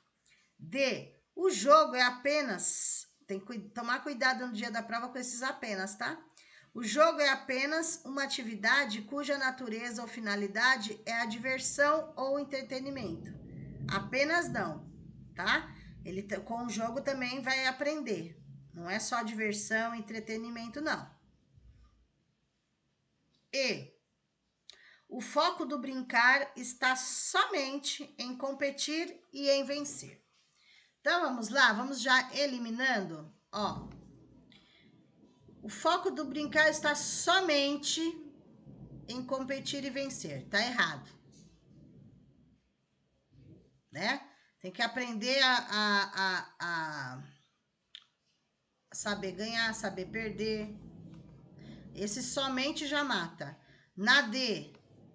D. O jogo é apenas... Tem que tomar cuidado no dia da prova com esses apenas, tá? O jogo é apenas uma atividade cuja natureza ou finalidade é a diversão ou entretenimento. Apenas não, tá? Ele com o jogo também vai aprender. Não é só diversão, entretenimento, não. E o foco do brincar está somente em competir e em vencer. Então, vamos lá, vamos já eliminando, ó. O foco do brincar está somente em competir e vencer. Tá errado. Né? Tem que aprender a saber ganhar, saber perder. Esse somente já mata. Na D,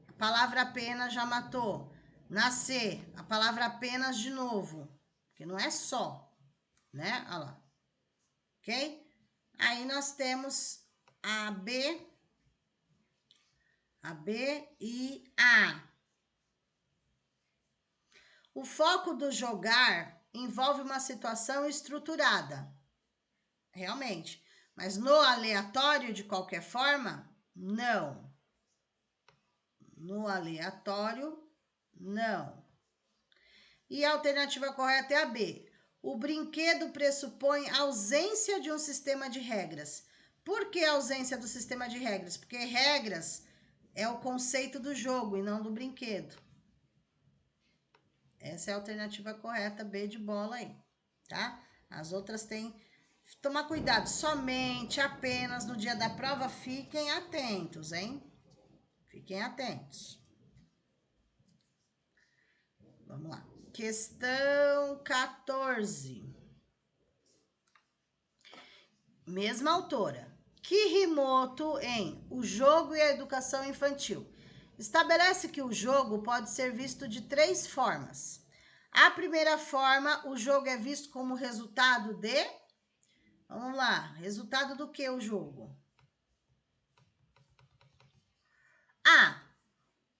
a palavra apenas já matou. Na C, a palavra apenas de novo. Porque não é só, né? Olha lá. Ok? Aí nós temos a B e A. O foco do jogar envolve uma situação estruturada. Realmente. Mas no aleatório, de qualquer forma, não. No aleatório, não. E a alternativa correta é a B. O brinquedo pressupõe a ausência de um sistema de regras. Por que a ausência do sistema de regras? Porque regras é o conceito do jogo e não do brinquedo. Essa é a alternativa correta, B de bola aí, tá? As outras têm... Tomar cuidado, somente, apenas no dia da prova, fiquem atentos, hein? Fiquem atentos. Vamos lá. Questão 14. Mesma autora. Kihimoto em O Jogo e a Educação Infantil estabelece que o jogo pode ser visto de 3 formas. A primeira forma, o jogo é visto como resultado de... Vamos lá, resultado do que o jogo? A.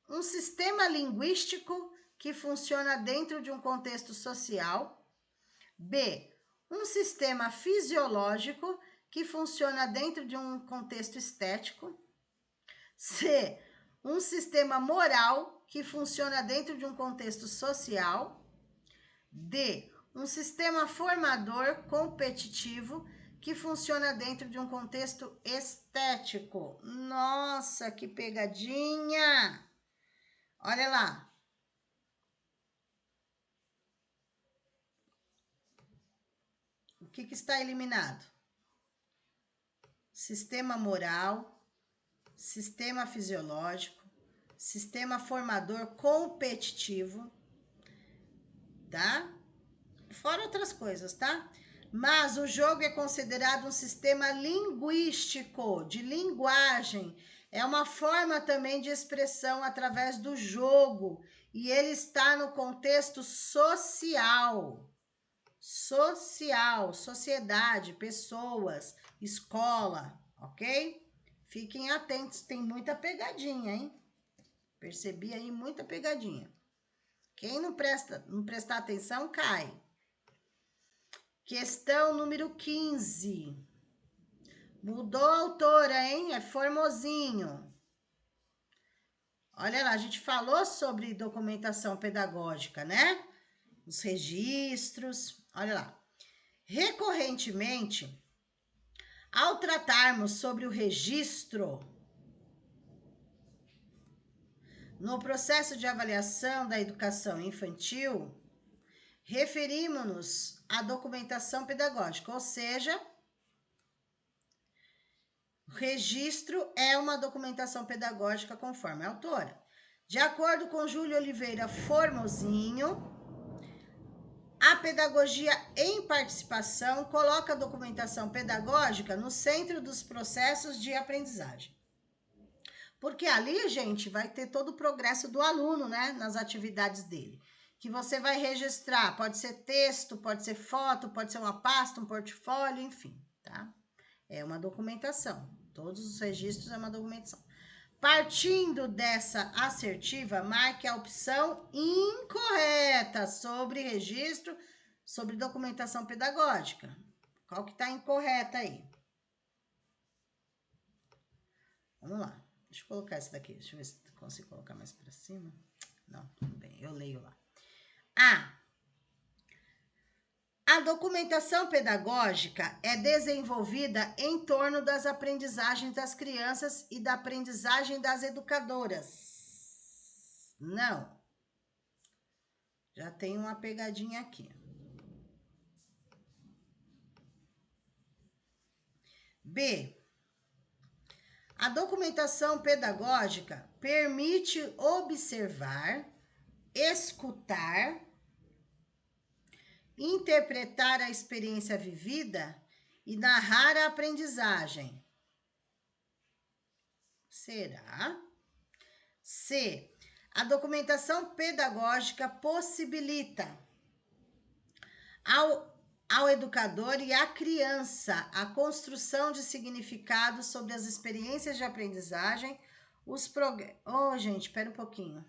Um sistema linguístico que funciona dentro de um contexto social. B. Um sistema fisiológico que funciona dentro de um contexto estético. C. Um sistema moral que funciona dentro de um contexto social. D. Um sistema formador competitivo que funciona dentro de um contexto estético. Nossa, que pegadinha! Olha lá. O que está eliminado? Sistema moral, sistema fisiológico, sistema formador competitivo, tá? Fora outras coisas, tá? Mas o jogo é considerado um sistema linguístico, de linguagem. É uma forma também de expressão através do jogo. E ele está no contexto social. Social, sociedade, pessoas, escola, ok? Fiquem atentos, tem muita pegadinha, hein? Percebi aí muita pegadinha. Quem não prestar atenção, cai. Questão número 15. Mudou a autora, hein? É Formosinho. Olha lá, a gente falou sobre documentação pedagógica, né? Os registros. Olha lá. Recorrentemente, ao tratarmos sobre o registro no processo de avaliação da educação infantil, referimos-nos à documentação pedagógica, ou seja, o registro é uma documentação pedagógica conforme a autora. De acordo com Júlio Oliveira Formosinho, a pedagogia em participação coloca a documentação pedagógica no centro dos processos de aprendizagem. Porque ali, gente, vai ter todo o progresso do aluno, né, nas atividades dele. Que você vai registrar, pode ser texto, pode ser foto, pode ser uma pasta, um portfólio, enfim, tá? É uma documentação. Todos os registros é uma documentação. Partindo dessa assertiva, marque a opção incorreta sobre registro, sobre documentação pedagógica. Qual que está incorreta aí? Vamos lá. Deixa eu colocar essa daqui. Deixa eu ver se consigo colocar mais para cima. Não, tudo bem. Eu leio lá. A documentação pedagógica é desenvolvida em torno das aprendizagens das crianças e da aprendizagem das educadoras. Não. Já tem uma pegadinha aqui. B. A documentação pedagógica permite observar, escutar, interpretar a experiência vivida e narrar a aprendizagem. Será? C. A documentação pedagógica possibilita ao educador e à criança a construção de significados sobre as experiências de aprendizagem, gente, espera um pouquinho.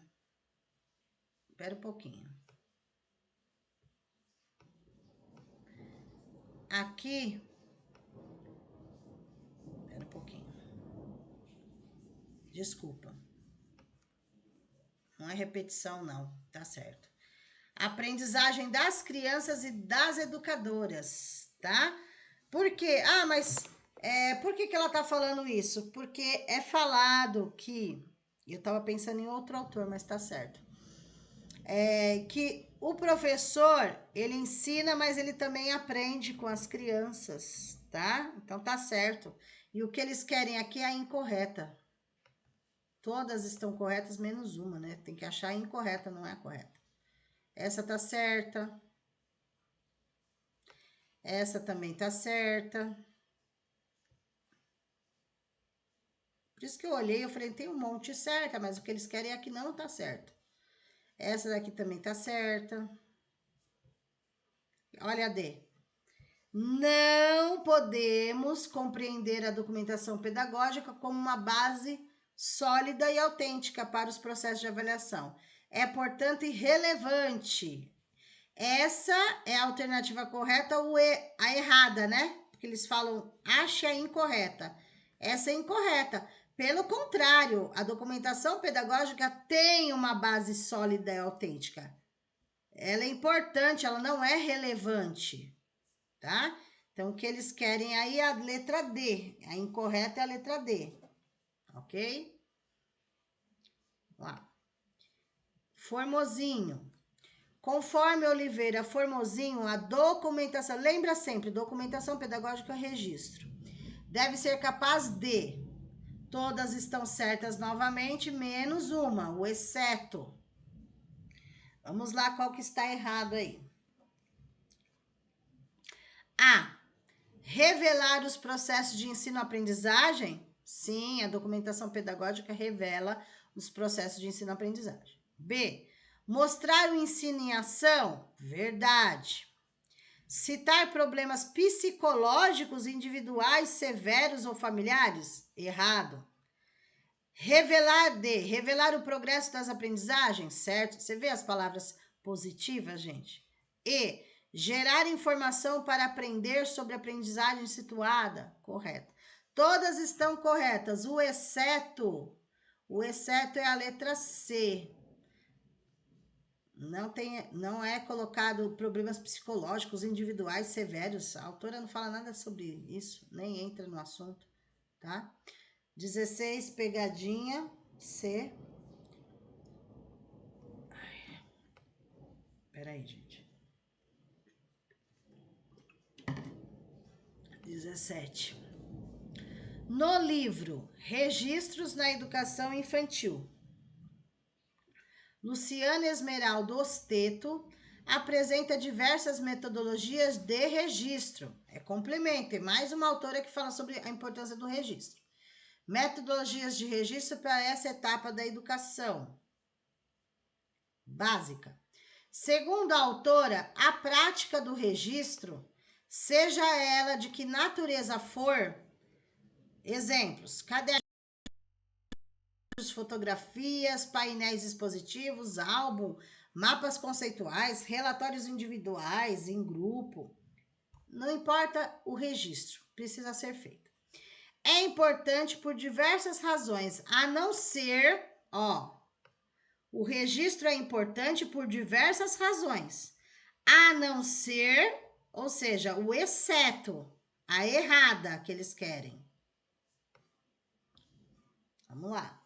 Aqui, espera um pouquinho. Desculpa. Não é repetição, não. Tá certo. Aprendizagem das crianças e das educadoras, tá? Por quê? Mas por que ela tá falando isso? Porque é falado que... Eu tava pensando em outro autor, mas tá certo. Que o professor, ele ensina, mas ele também aprende com as crianças, tá? Então tá certo. E o que eles querem aqui é a incorreta. Todas estão corretas, menos uma, né? Tem que achar a incorreta, não é a correta. Essa tá certa. Essa também tá certa. Por isso que eu olhei, eu falei, tem um monte certa, mas o que eles querem é que não tá certo. Essa daqui também tá certa. Olha a D. Não podemos compreender a documentação pedagógica como uma base sólida e autêntica para os processos de avaliação. É, portanto, irrelevante. Essa é a alternativa correta ou a errada, né? Porque eles falam, ache a incorreta. Essa é incorreta. Pelo contrário, a documentação pedagógica tem uma base sólida e autêntica. Ela é importante, ela não é relevante, tá? Então, o que eles querem aí é a letra D. A incorreta é a letra D, ok? Vamos lá. Formosinho. Conforme Oliveira Formosinho, a documentação... Lembra sempre, documentação pedagógica é registro. Deve ser capaz de... Todas estão certas novamente, menos uma, o exceto. Vamos lá, qual que está errado aí? A. Revelar os processos de ensino-aprendizagem? Sim, a documentação pedagógica revela os processos de ensino-aprendizagem. B. Mostrar o ensino em ação? Verdade. Citar problemas psicológicos individuais, severos ou familiares? Errado. Revelar o progresso das aprendizagens? Certo. Você vê as palavras positivas, gente? E. Gerar informação para aprender sobre aprendizagem situada? Correto. Todas estão corretas. O exceto é a letra C. Não é colocado problemas psicológicos individuais severos. A autora não fala nada sobre isso, nem entra no assunto, tá? 16, pegadinha C. Peraí, gente. 17. No livro Registros na Educação Infantil, Luciana Esmeraldo Osteto apresenta diversas metodologias de registro. É complemento, é mais uma autora que fala sobre a importância do registro. Metodologias de registro para essa etapa da educação básica. Segundo a autora, a prática do registro, seja ela de que natureza for, exemplos, cadernos, fotografias, painéis expositivos, álbum, mapas conceituais, relatórios individuais, em grupo. Não importa o registro, precisa ser feito. É importante por diversas razões, a não ser, o registro é importante por diversas razões, a não ser, ou seja, o exceto, a errada que eles querem. Vamos lá.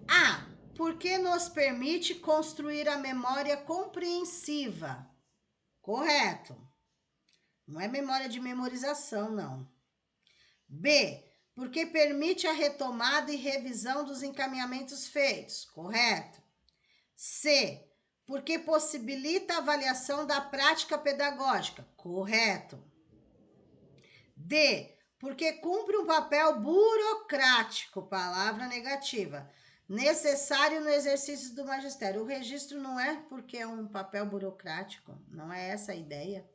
A, porque nos permite construir a memória compreensiva. Correto. Não é memória de memorização, não. B, porque permite a retomada e revisão dos encaminhamentos feitos. Correto. C, porque possibilita a avaliação da prática pedagógica. Correto. D, porque cumpre um papel burocrático, palavra negativa, necessário no exercício do magistério. O registro não é porque é um papel burocrático, não é essa a ideia.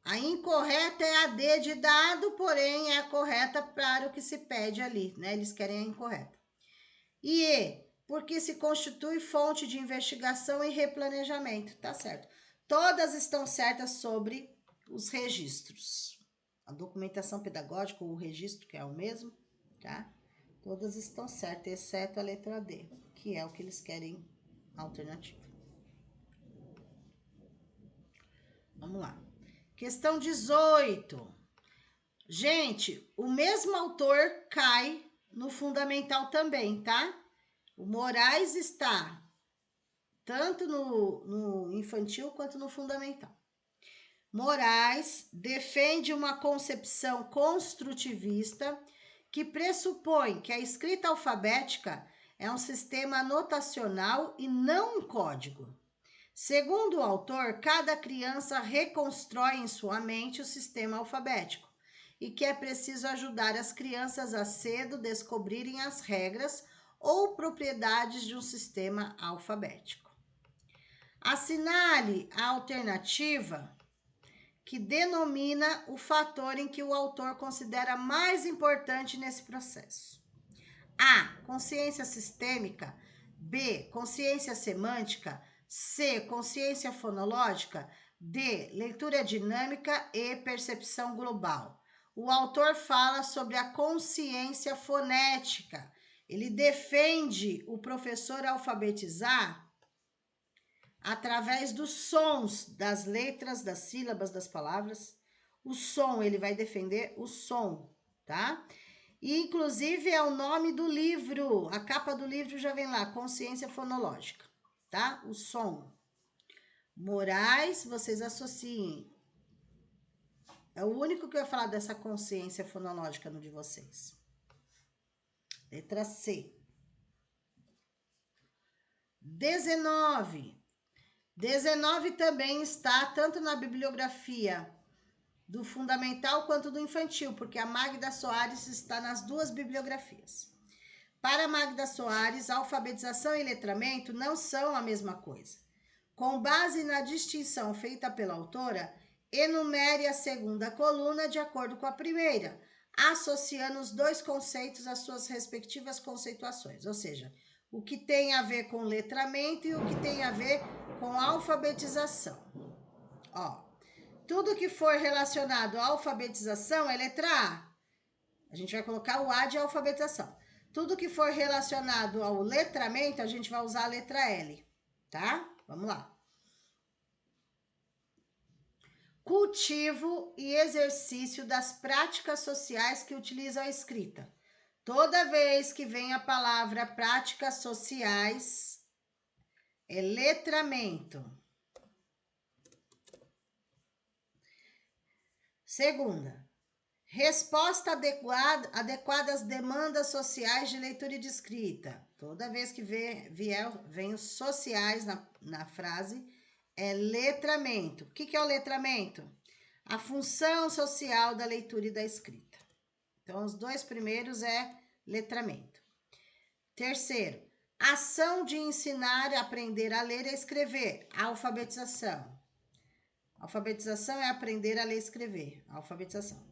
A incorreta é a D de dado, porém é a correta para o que se pede ali, né? Eles querem a incorreta. E E, porque se constitui fonte de investigação e replanejamento. Tá certo. Todas estão certas sobre os registros. A documentação pedagógica, ou o registro, que é o mesmo, tá? Todas estão certas, exceto a letra D, que é o que eles querem alternativa. Vamos lá. Questão 18. Gente, o mesmo autor cai no fundamental também, tá? O Moraes está tanto no infantil quanto no fundamental. Moraes defende uma concepção construtivista que pressupõe que a escrita alfabética é um sistema notacional e não um código. Segundo o autor, cada criança reconstrói em sua mente o sistema alfabético e que é preciso ajudar as crianças a cedo descobrirem as regras ou propriedades de um sistema alfabético. Assinale a alternativa que denomina o fator em que o autor considera mais importante nesse processo. A, consciência sistêmica. B, consciência semântica. C, consciência fonológica. D, leitura dinâmica e percepção global. O autor fala sobre a consciência fonética. Ele defende o professor alfabetizar através dos sons, das letras, das sílabas, das palavras. O som, ele vai defender o som, tá? E, inclusive, é o nome do livro. A capa do livro já vem lá, Consciência Fonológica, tá? O som. Moraes, vocês associem. É o único que vai falar dessa consciência fonológica no de vocês. Letra C. 19. 19 também está tanto na bibliografia do fundamental quanto do infantil, porque a Magda Soares está nas duas bibliografias. Para Magda Soares, alfabetização e letramento não são a mesma coisa. Com base na distinção feita pela autora, enumere a segunda coluna de acordo com a primeira, associando os dois conceitos às suas respectivas conceituações, ou seja, o que tem a ver com letramento e o que tem a ver com alfabetização. Tudo que for relacionado à alfabetização é letra A. A gente vai colocar o A de alfabetização. Tudo que for relacionado ao letramento, a gente vai usar a letra L, tá? Vamos lá. Cultivo e exercício das práticas sociais que utilizam a escrita. Toda vez que vem a palavra práticas sociais, é letramento. Segunda, resposta adequada às demandas sociais de leitura e de escrita. Toda vez que vem os sociais na frase, é letramento. O que é o letramento? A função social da leitura e da escrita. Então, os dois primeiros é letramento. Terceiro, ação de ensinar, aprender a ler e escrever. Alfabetização. Alfabetização é aprender a ler e escrever. Alfabetização.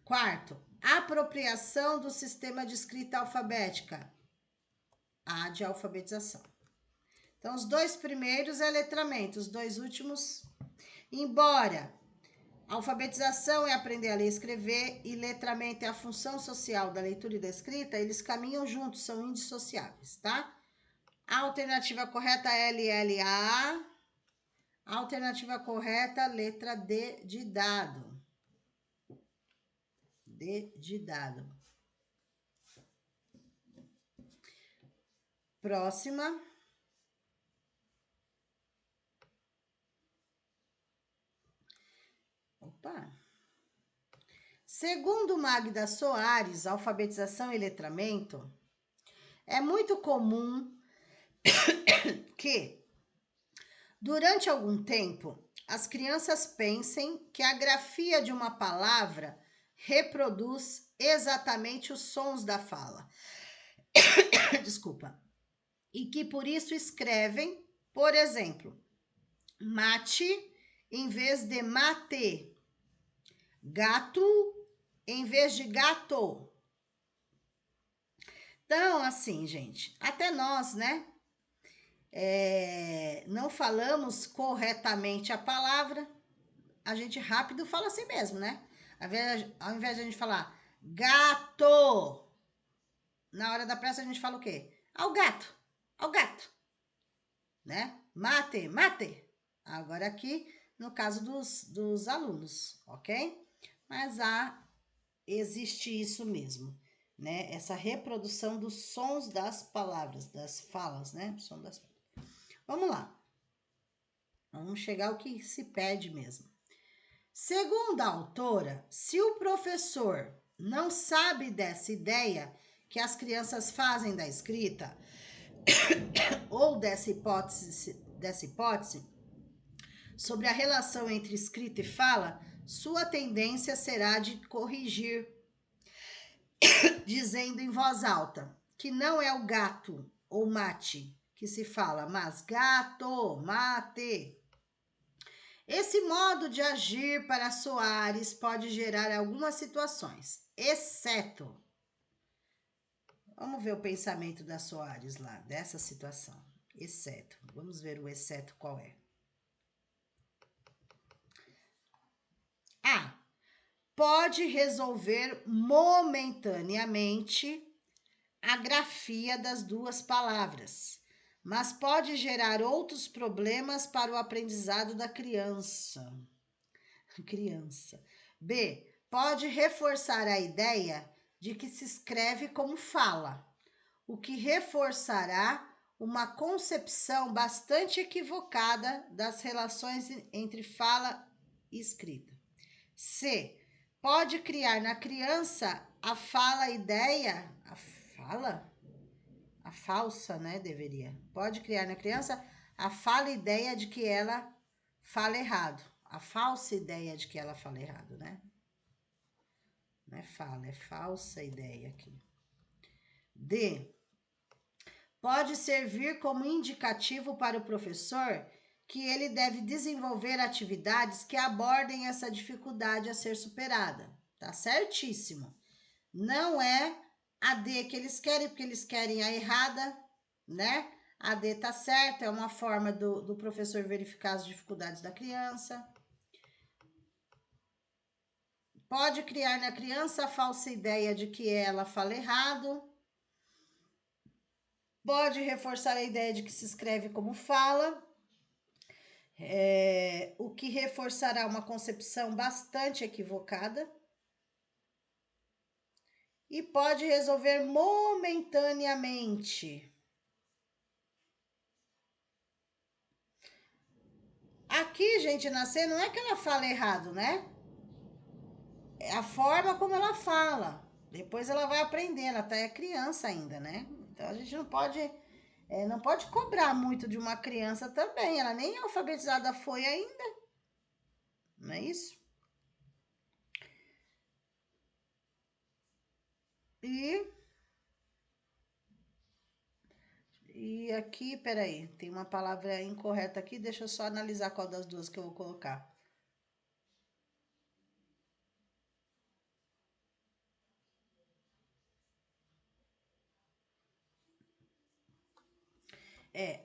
Quarto, apropriação do sistema de escrita alfabética. A de alfabetização. Então, os dois primeiros é letramento, os dois últimos, embora alfabetização é aprender a ler e escrever e letramento é a função social da leitura e da escrita, eles caminham juntos, são indissociáveis, tá? A alternativa correta é LLA. A alternativa correta, letra D de dado. D de dado. Próxima. Opa! Segundo Magda Soares, alfabetização e letramento, é muito comum que, durante algum tempo, as crianças pensem que a grafia de uma palavra reproduz exatamente os sons da fala. Desculpa. E que por isso escrevem, por exemplo, mate em vez de mate, gato em vez de gato. Então, assim, gente, até nós, né? Não falamos corretamente a palavra, a gente rápido fala assim mesmo, né? Ao invés de a gente falar gato, na hora da pressa a gente fala o quê? Ao gato, né? Mate, mate. Agora aqui, no caso dos alunos, ok? Mas existe isso mesmo, né? Essa reprodução dos sons das palavras, das falas, né? Som das... Vamos lá. Vamos chegar ao que se pede mesmo. Segundo a autora, se o professor não sabe dessa ideia que as crianças fazem da escrita ou dessa hipótese sobre a relação entre escrita e fala, sua tendência será de corrigir, dizendo em voz alta que não é o gato ou mate que se fala, mas gato, mate. Esse modo de agir para Soares pode gerar algumas situações, exceto... Vamos ver o pensamento da Soares lá, dessa situação. Exceto. Vamos ver o exceto qual é. A. Pode resolver momentaneamente a grafia das duas palavras, mas pode gerar outros problemas para o aprendizado da criança. B. Pode reforçar a ideia de que se escreve como fala, o que reforçará uma concepção bastante equivocada das relações entre fala e escrita. C. Pode criar na criança a falsa, né, deveria. Pode criar na criança a ideia de que ela fala errado. A falsa ideia de que ela fala errado, né? Não é fala, é falsa ideia aqui. D. Pode servir como indicativo para o professor que ele deve desenvolver atividades que abordem essa dificuldade a ser superada. Tá certíssimo. Não é a D que eles querem, porque eles querem a errada, né? A D tá certa, é uma forma do professor verificar as dificuldades da criança. Pode criar na criança a falsa ideia de que ela fala errado. Pode reforçar a ideia de que se escreve como fala. O que reforçará uma concepção bastante equivocada. E pode resolver momentaneamente. Aqui, gente, nascer não é que ela fala errado, né? É a forma como ela fala. Depois ela vai aprender, ela tá criança ainda, né? Então a gente não pode cobrar muito de uma criança também. Ela nem alfabetizada foi ainda. Não é isso? E aqui, peraí, tem uma palavra incorreta aqui. Deixa eu só analisar qual das duas que eu vou colocar.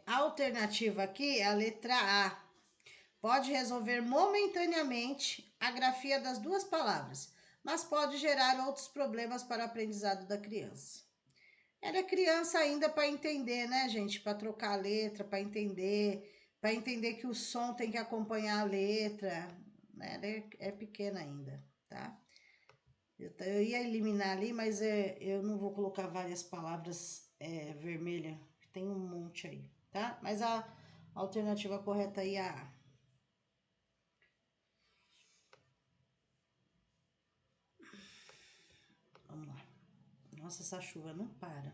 A alternativa aqui é a letra A. Pode resolver momentaneamente a grafia das duas palavras, mas pode gerar outros problemas para o aprendizado da criança. Ela é criança ainda para entender, né, gente? Para trocar a letra, para entender que o som tem que acompanhar a letra. Né? Ela é pequena ainda, tá? Eu ia eliminar ali, mas eu não vou colocar várias palavras vermelhas. Tem um monte aí, tá? Mas a alternativa correta aí é a A. Vamos lá. Nossa, essa chuva não para.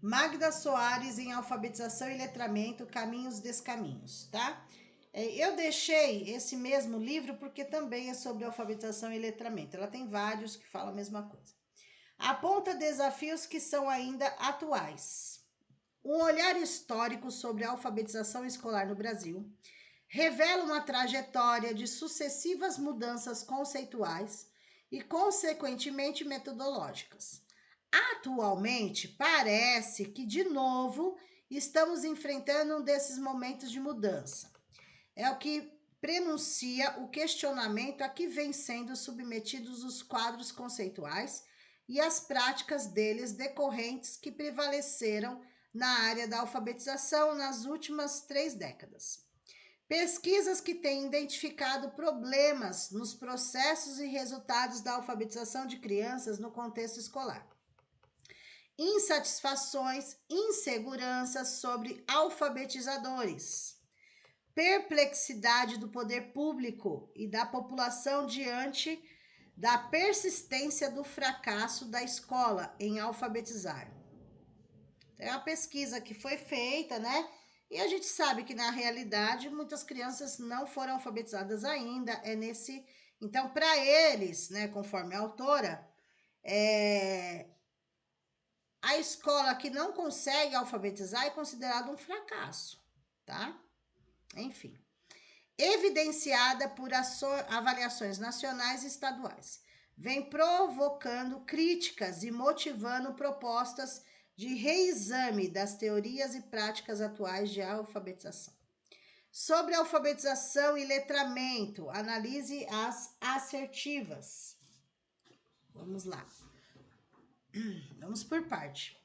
Magda Soares em Alfabetização e Letramento, Caminhos Descaminhos, tá? Eu deixei esse mesmo livro porque também é sobre alfabetização e letramento. Ela tem vários que falam a mesma coisa. Aponta desafios que são ainda atuais. Um olhar histórico sobre a alfabetização escolar no Brasil revela uma trajetória de sucessivas mudanças conceituais e, consequentemente, metodológicas. Atualmente, parece que, de novo, estamos enfrentando um desses momentos de mudança. É o que prenuncia o questionamento a que vem sendo submetidos os quadros conceituais e as práticas deles decorrentes que prevaleceram na área da alfabetização nas últimas 3 décadas. Pesquisas que têm identificado problemas nos processos e resultados da alfabetização de crianças no contexto escolar. Insatisfações, inseguranças sobre alfabetizadores. Perplexidade do poder público e da população diante da persistência do fracasso da escola em alfabetizar. É uma pesquisa que foi feita, né? E a gente sabe que, na realidade, muitas crianças não foram alfabetizadas ainda. Então, para eles, né, conforme a autora, a escola que não consegue alfabetizar é considerada um fracasso, tá? Enfim. Evidenciada por avaliações nacionais e estaduais. Vem provocando críticas e motivando propostas de reexame das teorias e práticas atuais de alfabetização. Sobre alfabetização e letramento, analise as assertivas. Vamos lá. Vamos por parte.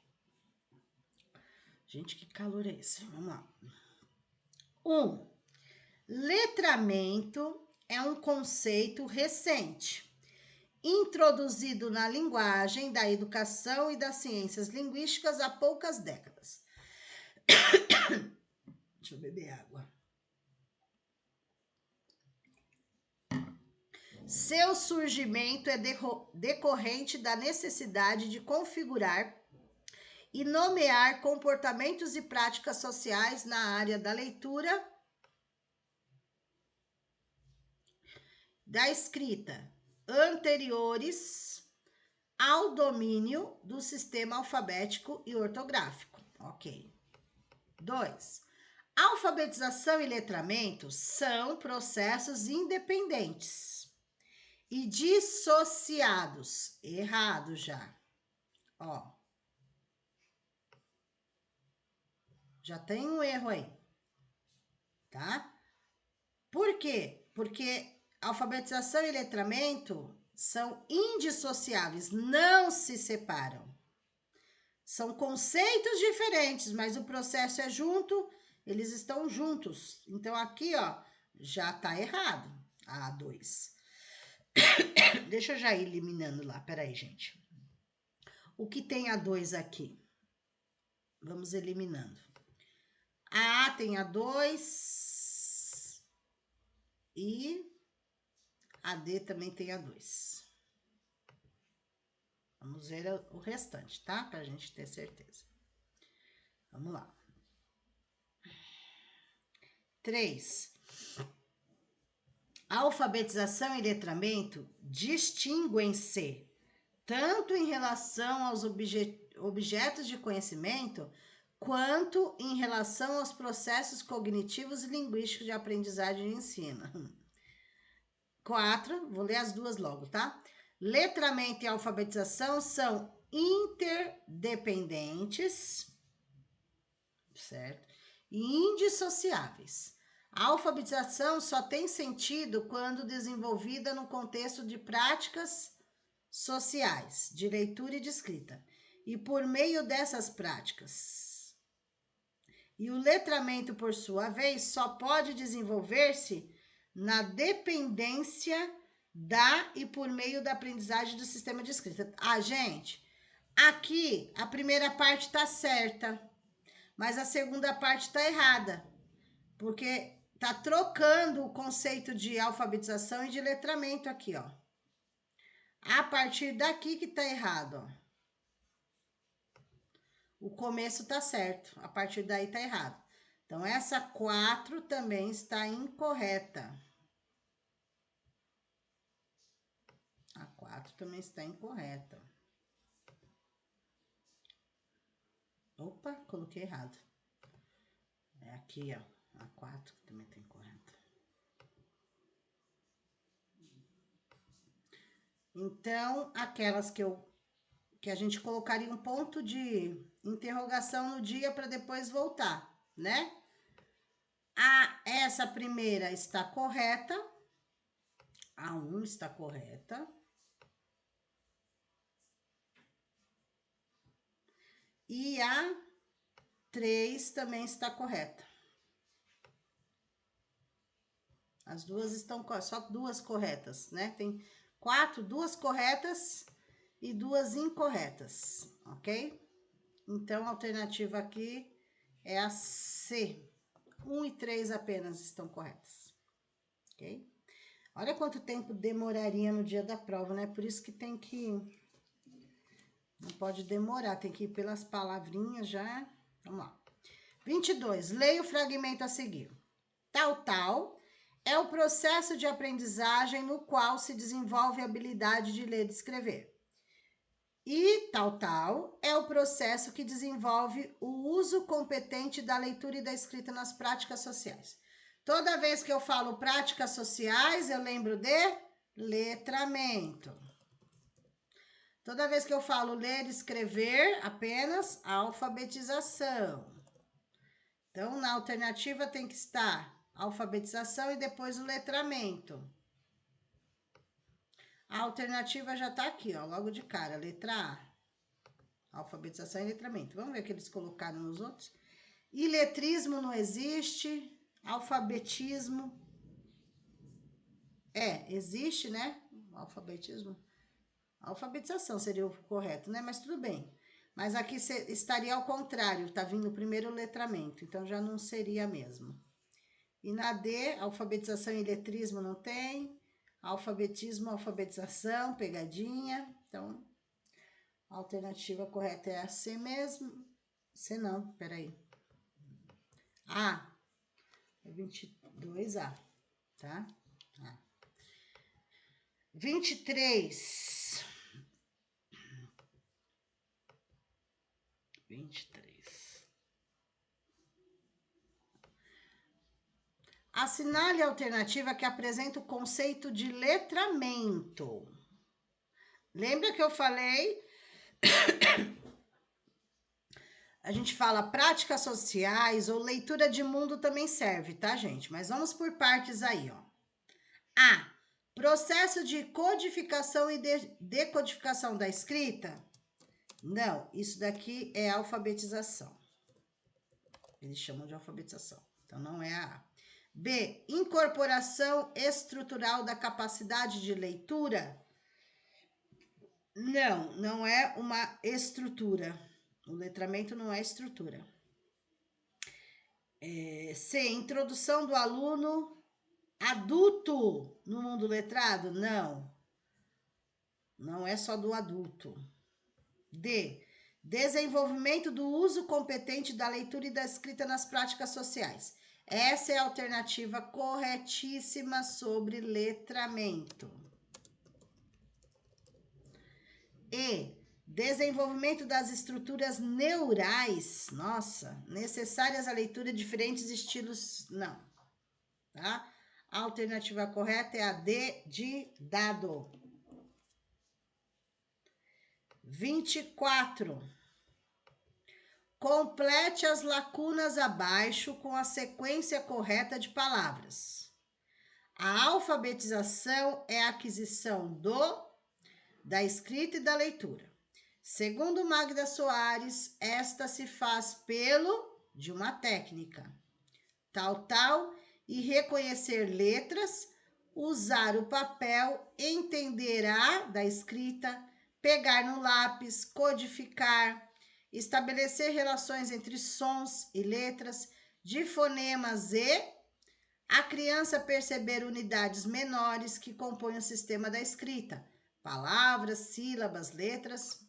Gente, que calor é esse? Vamos lá. 1. Letramento é um conceito recente, introduzido na linguagem da educação e das ciências linguísticas há poucas décadas. Deixa eu beber água. Seu surgimento é decorrente da necessidade de configurar e nomear comportamentos e práticas sociais na área da leitura, da escrita, anteriores ao domínio do sistema alfabético e ortográfico. Ok. 2. Alfabetização e letramento são processos independentes e dissociados. Errado já. Ó. Já tem um erro aí. Tá? Por quê? Porque alfabetização e letramento são indissociáveis, não se separam. São conceitos diferentes, mas o processo é junto, eles estão juntos. Então, aqui, ó, já tá errado, a A2. Deixa eu já ir eliminando lá, peraí, gente. O que tem A2 aqui? Vamos eliminando. A tem A2 e a D também tem A2. Vamos ver o restante, tá? Pra gente ter certeza. Vamos lá. 3. Alfabetização e letramento distinguem-se tanto em relação aos objetos de conhecimento, quanto em relação aos processos cognitivos e linguísticos de aprendizagem e ensino. 4, vou ler as duas logo, tá? Letramento e alfabetização são interdependentes, certo? E indissociáveis. A alfabetização só tem sentido quando desenvolvida no contexto de práticas sociais, de leitura e de escrita. E por meio dessas práticas. E o letramento, por sua vez, só pode desenvolver-se na dependência da e por meio da aprendizagem do sistema de escrita. Ah, gente, aqui a primeira parte está certa, mas a segunda parte está errada, porque está trocando o conceito de alfabetização e de letramento aqui, ó. A partir daqui que tá errado, ó. O começo tá certo, a partir daí tá errado. Então, essa 4 também está incorreta. A 4 também está incorreta. Opa, coloquei errado. É aqui, ó. A 4 que também está incorreta. Então, aquelas que a gente colocaria um ponto de interrogação no dia para depois voltar, né? Essa primeira está correta. A 1 está correta. E a 3 também está correta. As duas estão, só duas corretas, né? Tem 4, 2 corretas e 2 incorretas, ok? Então, a alternativa aqui é a C. 1 e 3 apenas estão corretas, ok? Olha quanto tempo demoraria no dia da prova, né? Por isso que tem que... Não pode demorar, tem que ir pelas palavrinhas já. Vamos lá. 22. Leia o fragmento a seguir. Tal é o processo de aprendizagem no qual se desenvolve a habilidade de ler e escrever. E tal é o processo que desenvolve o uso competente da leitura e da escrita nas práticas sociais. Toda vez que eu falo práticas sociais, eu lembro de letramento. Toda vez que eu falo ler e escrever, apenas alfabetização. Então, na alternativa tem que estar alfabetização e depois o letramento. A alternativa já está aqui, ó, logo de cara, letra A. Alfabetização e letramento. Vamos ver o que eles colocaram nos outros. Iletrismo não existe. Alfabetismo. Existe, né? Alfabetismo. Alfabetização seria o correto, né? Mas tudo bem. Mas aqui estaria ao contrário, tá vindo primeiro o letramento, então já não seria mesmo. E na D, alfabetização e letrismo não tem. Alfabetismo, alfabetização, pegadinha. Então, a alternativa correta é a C mesmo. C não, peraí. A, é 22A, tá? A. 23. 23. Assinale a alternativa que apresenta o conceito de letramento. Lembra que eu falei? A gente fala práticas sociais ou leitura de mundo também serve, tá, gente? Mas vamos por partes aí, ó. A. Processo de codificação e decodificação da escrita? Não, isso daqui é alfabetização. Eles chamam de alfabetização, então não é a A. B, incorporação estrutural da capacidade de leitura? Não, não é uma estrutura. O letramento não é estrutura. C, introdução do aluno adulto no mundo letrado? Não, não é só do adulto. D, desenvolvimento do uso competente da leitura e da escrita nas práticas sociais. Essa é a alternativa corretíssima sobre letramento. E, desenvolvimento das estruturas neurais, nossa, necessárias à leitura de diferentes estilos, não, tá? A alternativa correta é a D de dado. 24. Complete as lacunas abaixo com a sequência correta de palavras. A alfabetização é a aquisição da escrita e da leitura. Segundo Magda Soares, esta se faz de uma técnica, tal, e reconhecer letras, usar o papel, entender da escrita, pegar no lápis, codificar, estabelecer relações entre sons e letras, de fonemas e a criança perceber unidades menores que compõem o sistema da escrita, palavras, sílabas, letras.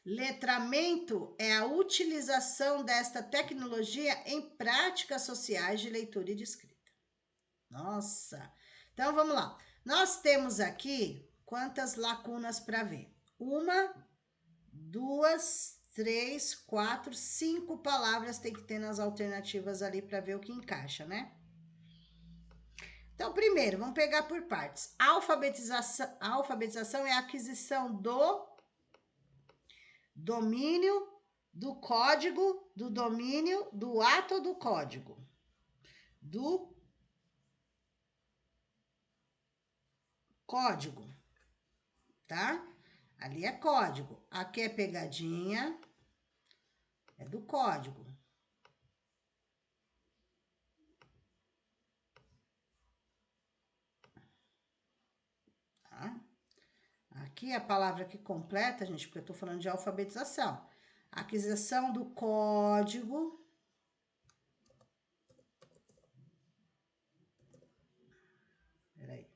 Letramento é a utilização desta tecnologia em práticas sociais de leitura e de escrita. Nossa! Então, vamos lá. Nós temos aqui quantas lacunas para ver? 1, 2, 3, 4, 5 palavras tem que ter nas alternativas ali para ver o que encaixa, né? Então, primeiro, vamos pegar por partes. A alfabetização é a aquisição do domínio do código, do domínio do ato do código. Do código, tá? Ali é código. Aqui é pegadinha, é do código. Tá? Aqui é a palavra que completa, gente, porque eu tô falando de alfabetização. Aquisição do código. Peraí.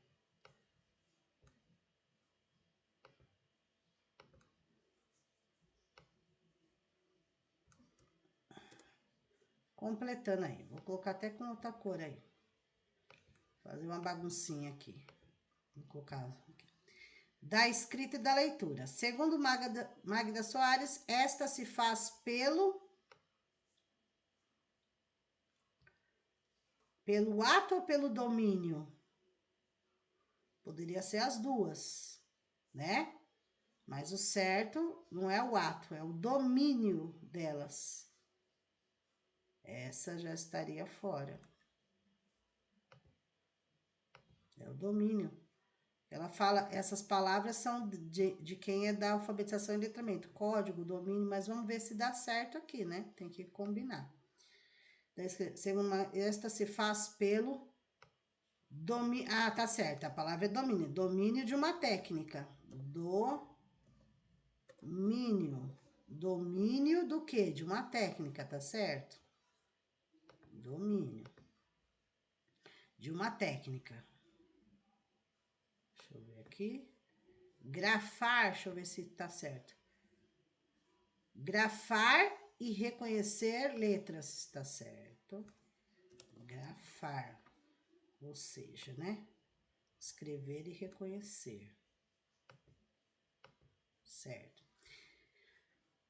Completando aí. Vou colocar até com outra cor aí. Fazer uma baguncinha aqui. Vou colocar aqui. Da escrita e da leitura. Segundo Magda Soares, esta se faz pelo ato ou pelo domínio? Poderia ser as duas, né? Mas o certo não é o ato, é o domínio delas. Essa já estaria fora. É o domínio. Ela fala, essas palavras são de quem é da alfabetização e letramento. Código, domínio, mas vamos ver se dá certo aqui, né? Tem que combinar. Esta se faz pelo domínio. Ah, tá certo, a palavra é domínio. Domínio de uma técnica. Domínio. Domínio do quê? De uma técnica, tá certo? Domínio. De uma técnica. Deixa eu ver aqui. Grafar, deixa eu ver se tá certo. Grafar e reconhecer letras, tá certo? Grafar, ou seja, né? Escrever e reconhecer. Certo.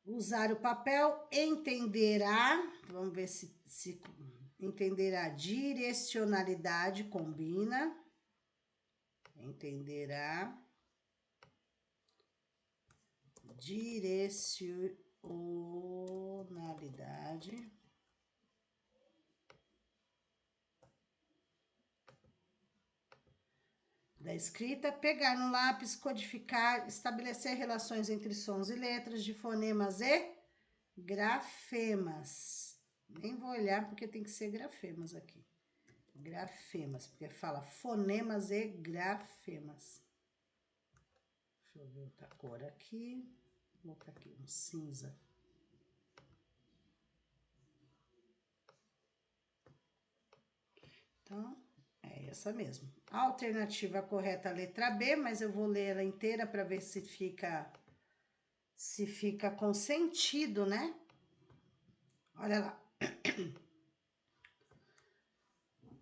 Usar o papel, entenderá, vamos ver se entenderá direcionalidade, combina. Entenderá direcionalidade. da escrita, pegar no lápis, codificar, estabelecer relações entre sons e letras de fonemas e grafemas. Nem vou olhar porque tem que ser grafemas aqui. Grafemas, porque fala fonemas e grafemas. Deixa eu ver outra cor aqui. Vou botar aqui um cinza. Então, é essa mesmo. A alternativa correta é a letra B, mas eu vou ler ela inteira para ver se fica com sentido, né? Olha lá.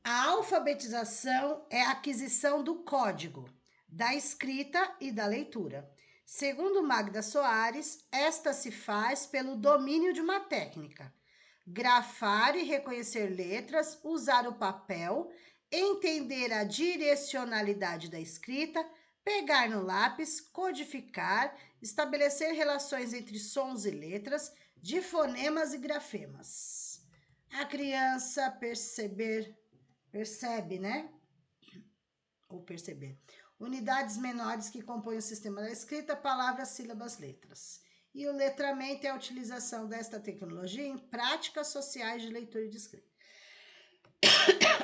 A alfabetização é a aquisição do código, da escrita e da leitura. Segundo Magda Soares, esta se faz pelo domínio de uma técnica. Grafar e reconhecer letras, usar o papel, entender a direcionalidade da escrita, pegar no lápis, codificar, estabelecer relações entre sons e letras, de fonemas e grafemas. A criança percebe, né? Ou perceber. Unidades menores que compõem o sistema da escrita, palavras, sílabas, letras. E o letramento é a utilização desta tecnologia em práticas sociais de leitura e de escrita.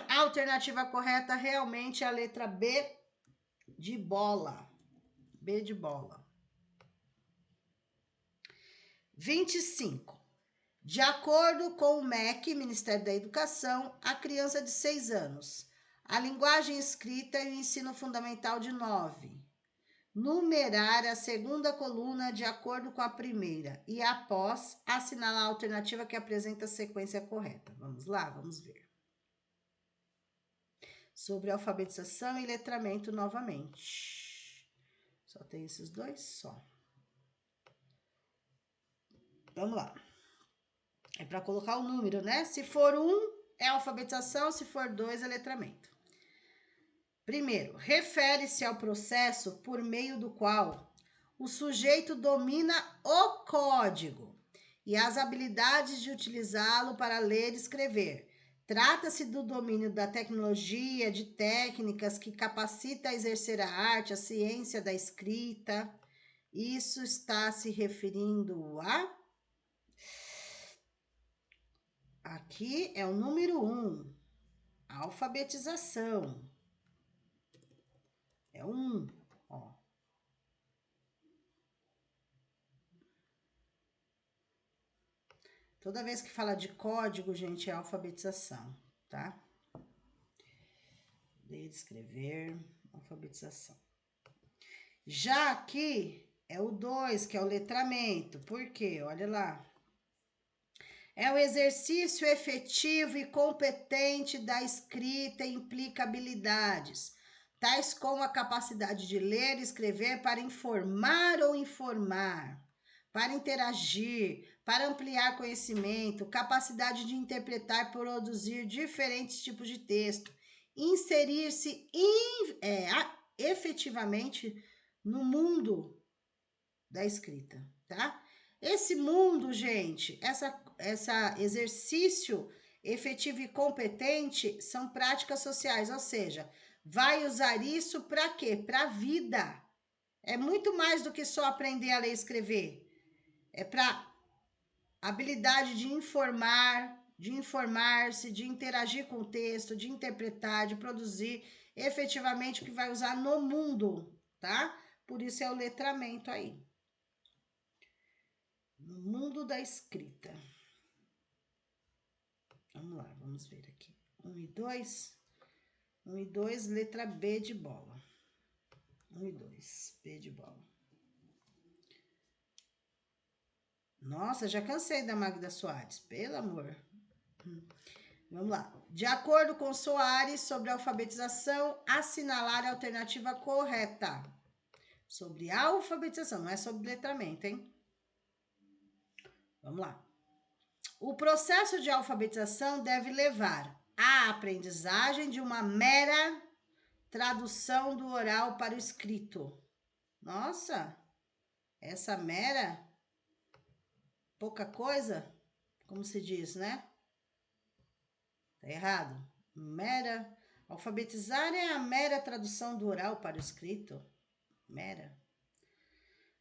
A alternativa correta realmente é a letra B de bola. B de bola. 25. De acordo com o MEC, Ministério da Educação, a criança de 6 anos, a linguagem escrita e o ensino fundamental de 9. Numerar a segunda coluna de acordo com a primeira e, após, assinalar a alternativa que apresenta a sequência correta. Vamos lá, vamos ver. Sobre alfabetização e letramento novamente. Só tem esses dois? Só. Vamos lá. É para colocar o número, né? Se for 1, é alfabetização, se for 2, é letramento. Primeiro, refere-se ao processo por meio do qual o sujeito domina o código e as habilidades de utilizá-lo para ler e escrever. Trata-se do domínio da tecnologia, de técnicas que capacita a exercer a arte, a ciência da escrita. Isso está se referindo a... Aqui é o número 1, alfabetização. É 1, ó. Toda vez que fala de código, gente, é alfabetização, tá? Ler, escrever, alfabetização. Já aqui é o 2, que é o letramento. Por quê? Olha lá. É o exercício efetivo e competente da escrita e implica habilidades, tais como a capacidade de ler e escrever para informar ou informar, para interagir, para ampliar conhecimento, capacidade de interpretar e produzir diferentes tipos de texto, inserir-se efetivamente no mundo da escrita, tá? Esse mundo, gente, essa exercício efetivo e competente são práticas sociais, ou seja, vai usar isso para quê? Para a vida. É muito mais do que só aprender a ler e escrever. É para habilidade de informar, de informar-se, de interagir com o texto, de interpretar, de produzir efetivamente o que vai usar no mundo, tá? Por isso é o letramento aí. No mundo da escrita. Vamos lá, vamos ver aqui. 1 e 2. 1 e 2, letra B de bola. 1 e 2, B de bola. Nossa, já cansei da Magda Soares, pelo amor. Vamos lá. De acordo com Soares, sobre a alfabetização, assinalar a alternativa correta. Sobre a alfabetização, não é sobre letramento, hein? Vamos lá. O processo de alfabetização deve levar à aprendizagem de uma mera tradução do oral para o escrito. Nossa, essa mera, pouca coisa, como se diz, né? Tá errado. Mera Alfabetizar é a mera tradução do oral para o escrito. Mera.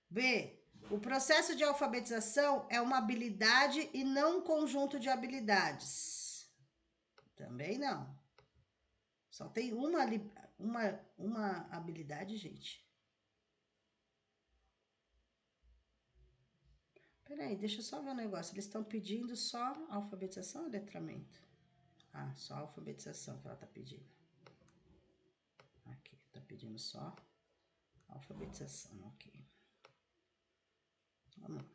B. O processo de alfabetização é uma habilidade e não um conjunto de habilidades. Também não. Só tem uma habilidade, gente. Peraí, deixa eu só ver um negócio. Eles estão pedindo só alfabetização ou letramento? Ah, só alfabetização que ela está pedindo. Aqui, está pedindo só alfabetização, ok. Vamos lá.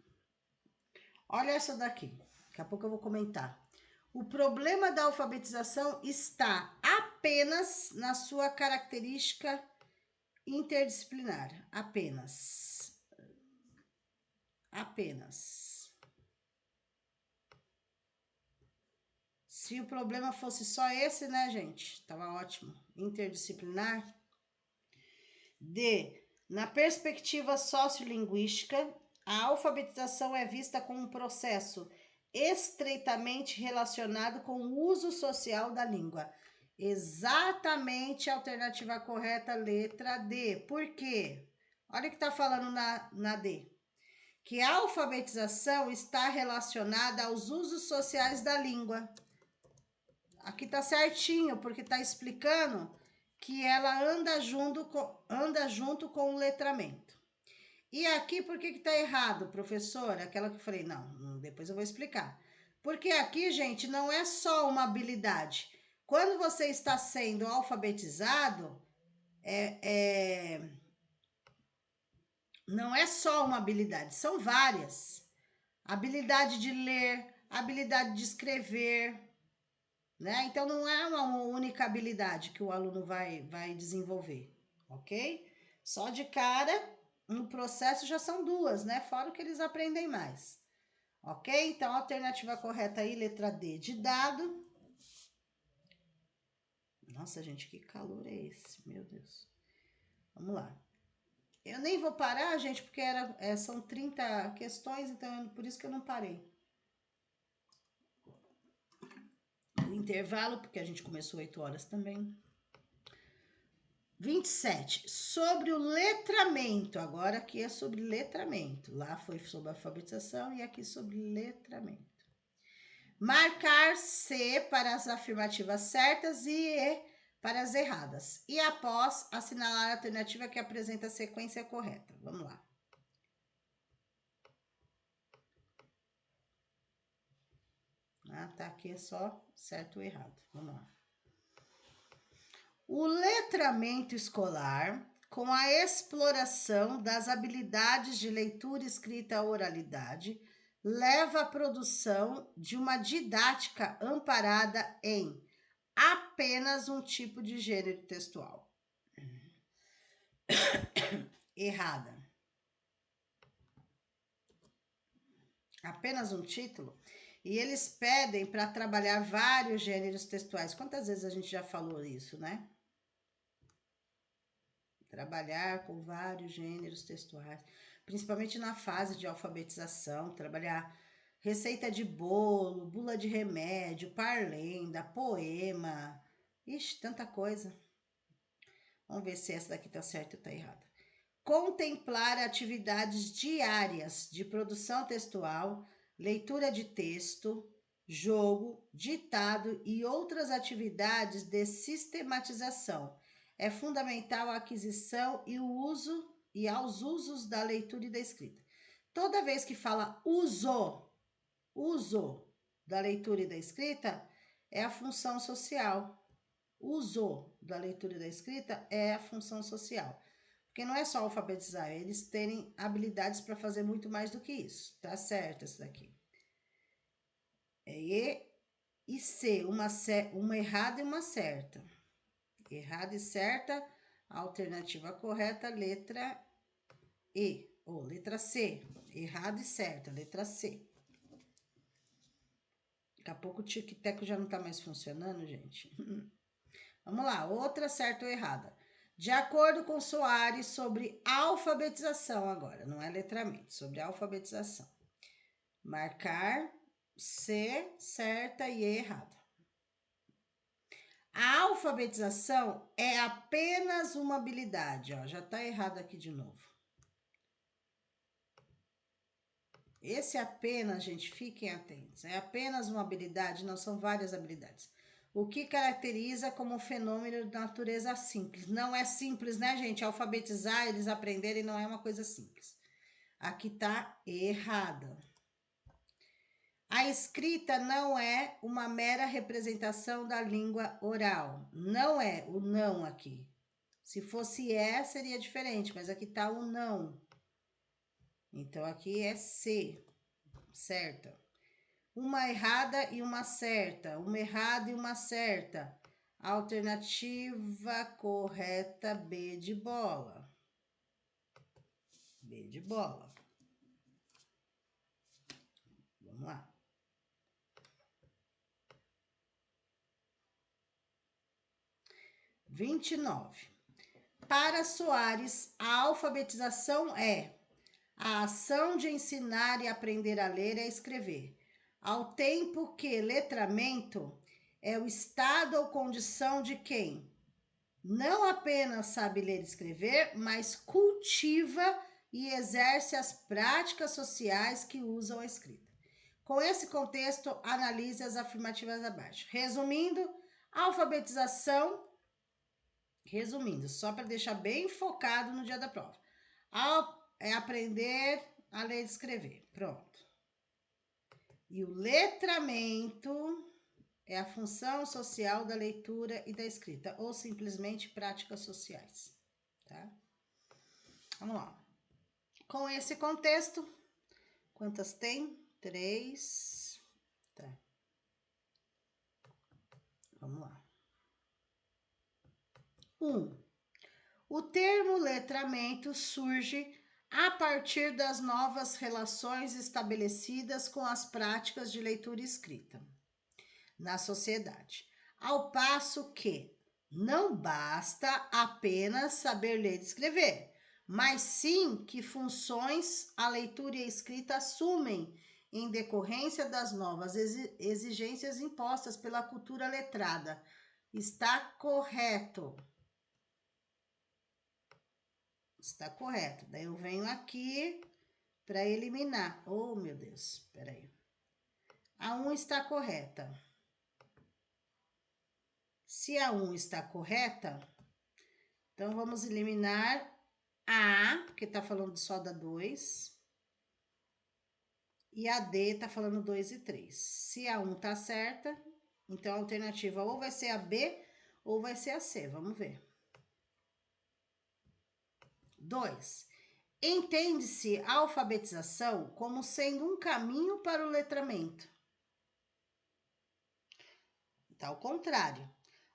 Olha essa daqui, daqui a pouco eu vou comentar. O problema da alfabetização está apenas na sua característica interdisciplinar. Apenas. Se o problema fosse só esse, né, gente? Tava ótimo. Interdisciplinar. D. Na perspectiva sociolinguística, a alfabetização é vista como um processo estreitamente relacionado com o uso social da língua. Exatamente a alternativa correta, letra D. Por quê? Olha o que está falando na D. Que a alfabetização está relacionada aos usos sociais da língua. Aqui está certinho, porque está explicando que ela anda junto com o letramento. E aqui, por que está errado, professora? Aquela que eu falei, não, depois eu vou explicar. Porque aqui, gente, não é só uma habilidade. Quando você está sendo alfabetizado, não é só uma habilidade, são várias. Habilidade de ler, habilidade de escrever, né? Então, não é uma única habilidade que o aluno vai desenvolver, ok? Só de cara, no processo já são duas, né? Fora o que eles aprendem mais, ok? Então, a alternativa correta aí, letra D, de dado. Nossa, gente, que calor é esse? Meu Deus. Vamos lá. Eu nem vou parar, gente, porque são 30 questões, então por isso que eu não parei. O intervalo, porque a gente começou 8 horas também. 27. Sobre o letramento. Agora aqui é sobre letramento. Lá foi sobre alfabetização e aqui sobre letramento. Marcar C para as afirmativas certas e E para as erradas. E após, assinalar a alternativa que apresenta a sequência correta. Vamos lá. Tá aqui é só certo ou errado. Vamos lá. O letramento escolar, com a exploração das habilidades de leitura, escrita e oralidade, leva à produção de uma didática amparada em apenas um tipo de gênero textual. Errada. Apenas um título? E eles pedem para trabalhar vários gêneros textuais. Quantas vezes a gente já falou isso, né? Trabalhar com vários gêneros textuais, principalmente na fase de alfabetização, trabalhar receita de bolo, bula de remédio, parlenda, poema, ixi, tanta coisa. Vamos ver se essa daqui tá certa ou tá errada. Contemplar atividades diárias de produção textual, leitura de texto, jogo, ditado e outras atividades de sistematização. É fundamental a aquisição e o uso e aos usos da leitura e da escrita. Toda vez que fala uso da leitura e da escrita, é a função social. Uso da leitura e da escrita é a função social. Porque não é só alfabetizar, eles terem habilidades para fazer muito mais do que isso. Tá certo esse daqui. É E e C, uma errada e uma certa. Errada e certa, a alternativa correta, letra E, ou letra C. Errada e certa, letra C. Daqui a pouco o tic-tac já não tá mais funcionando, gente. Vamos lá, outra certa ou errada. De acordo com Soares, sobre alfabetização agora, não é letramento, sobre alfabetização. Marcar C, certa e E, errada. A alfabetização é apenas uma habilidade, ó, já está errado aqui de novo. Esse apenas, gente, fiquem atentos, é apenas uma habilidade, não são várias habilidades. O que caracteriza como um fenômeno de natureza simples. Não é simples, né, gente? Alfabetizar, eles aprenderem, não é uma coisa simples. Aqui tá errada. A escrita não é uma mera representação da língua oral. Não é o não aqui. Se fosse seria diferente, mas aqui tá o não. Então, aqui é C, certa. Uma errada e uma certa. Uma errada e uma certa. Alternativa correta B de bola. B de bola. Vamos lá. 29. Para Soares, a alfabetização é a ação de ensinar e aprender a ler e a escrever, ao tempo que letramento é o estado ou condição de quem não apenas sabe ler e escrever, mas cultiva e exerce as práticas sociais que usam a escrita. Com esse contexto, analise as afirmativas abaixo. Resumindo, só para deixar bem focado no dia da prova. É aprender a ler e escrever. Pronto. E o letramento é a função social da leitura e da escrita, ou simplesmente práticas sociais, tá? Vamos lá. Com esse contexto, quantas tem? 3. Tá. Vamos lá. 1. O termo letramento surge a partir das novas relações estabelecidas com as práticas de leitura e escrita na sociedade, ao passo que não basta apenas saber ler e escrever, mas sim que funções a leitura e a escrita assumem em decorrência das novas exigências impostas pela cultura letrada. Está correto. Está correto. Daí eu venho aqui para eliminar. Oh, meu Deus, espera aí. A 1 está correta. Se a 1 está correta, então vamos eliminar a A, porque está falando só da 2. E a D está falando 2 e 3. Se a 1 está certa, então a alternativa ou vai ser a B ou vai ser a C. Vamos ver. 2. Entende-se a alfabetização como sendo um caminho para o letramento. Tá ao contrário.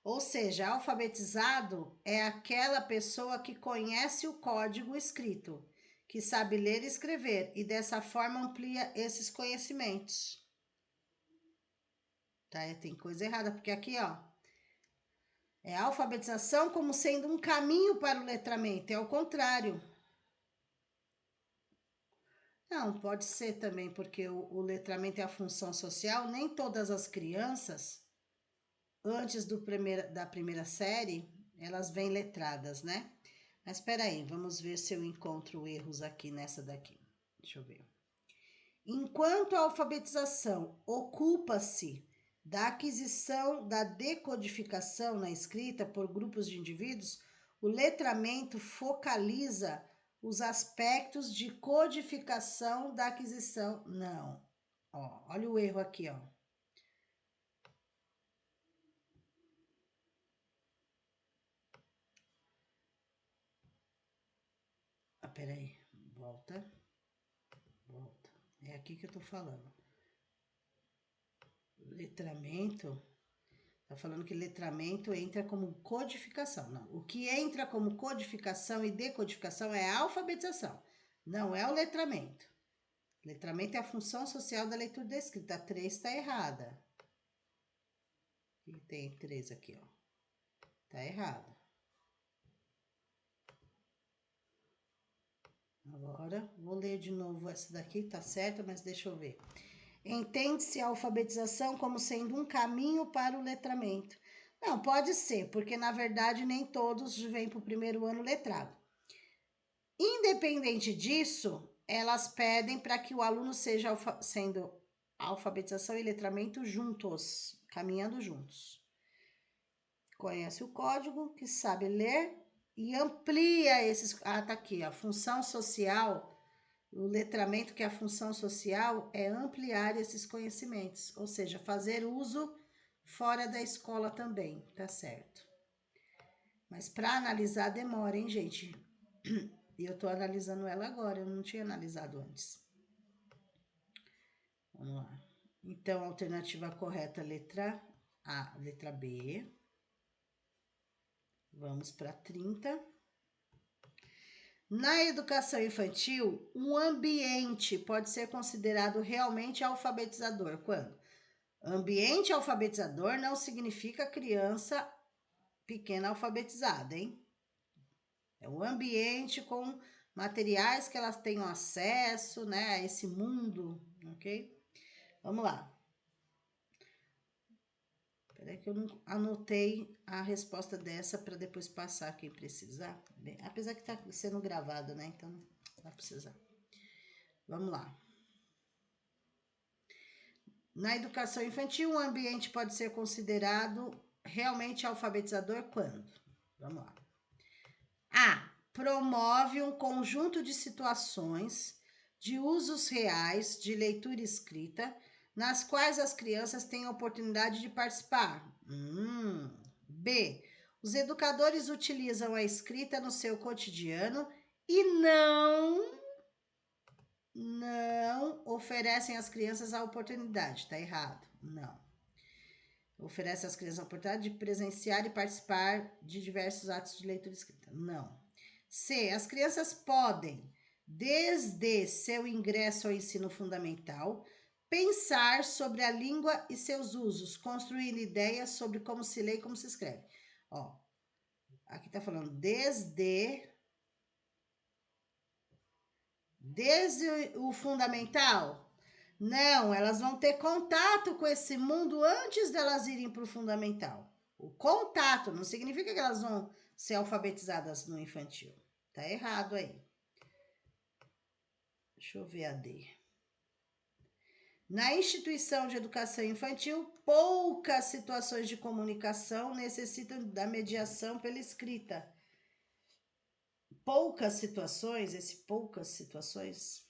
Ou seja, alfabetizado é aquela pessoa que conhece o código escrito, que sabe ler e escrever e dessa forma amplia esses conhecimentos. Tá? Tem coisa errada, porque aqui, ó, é a alfabetização como sendo um caminho para o letramento, é ao contrário. Não, pode ser também, porque o letramento é a função social, nem todas as crianças, antes da primeira série, elas vêm letradas, né? Mas espera aí, vamos ver se eu encontro erros aqui nessa daqui. Deixa eu ver. Enquanto a alfabetização ocupa-se da aquisição da decodificação na escrita por grupos de indivíduos, o letramento focaliza os aspectos de codificação da aquisição. Não. Ó, olha o erro aqui, ó. Ah, peraí. Volta. É aqui que eu tô falando. Letramento. Tá falando que letramento entra como codificação. Não. O que entra como codificação e decodificação é a alfabetização. Não é o letramento. Letramento é a função social da leitura da escrita. A 3 está errada. E tem 3 aqui, ó. Tá errado. Agora, vou ler de novo essa daqui, tá certa, mas deixa eu ver. Entende-se a alfabetização como sendo um caminho para o letramento. Não, pode ser, porque na verdade nem todos vêm para o primeiro ano letrado. Independente disso, elas pedem para que o aluno seja sendo alfabetização e letramento juntos, caminhando juntos. Conhece o código, que sabe ler e amplia esses... Ah, tá aqui, a função social, o letramento, que é a função social, é ampliar esses conhecimentos, ou seja, fazer uso fora da escola também, tá certo? Mas para analisar demora, hein, gente? E eu tô analisando ela agora, eu não tinha analisado antes. Vamos lá. Então, alternativa correta, letra A, letra B. Vamos para 30. Na educação infantil, um ambiente pode ser considerado realmente alfabetizador. Quando? Ambiente alfabetizador não significa criança pequena alfabetizada, hein? É o ambiente com materiais que elas tenham acesso, né, a esse mundo, ok? Vamos lá. Peraí que eu não anotei a resposta dessa para depois passar quem precisar. Bem, apesar que está sendo gravado, né? Então não vai precisar. Vamos lá. Na educação infantil, um ambiente pode ser considerado realmente alfabetizador quando? Vamos lá. A. Promove um conjunto de situações de usos reais de leitura e escrita, nas quais as crianças têm a oportunidade de participar. B. Os educadores utilizam a escrita no seu cotidiano e não oferecem às crianças a oportunidade. Tá errado. Não. Oferece às crianças a oportunidade de presenciar e participar de diversos atos de leitura e escrita. Não. C. As crianças podem, desde seu ingresso ao ensino fundamental, pensar sobre a língua e seus usos, construindo ideias sobre como se lê e como se escreve. Ó, aqui tá falando desde o fundamental. Não, elas vão ter contato com esse mundo antes delas irem para o fundamental. O contato não significa que elas vão ser alfabetizadas no infantil. Tá errado aí. Deixa eu ver a D. Na instituição de educação infantil, poucas situações de comunicação necessitam da mediação pela escrita. Poucas situações, poucas situações...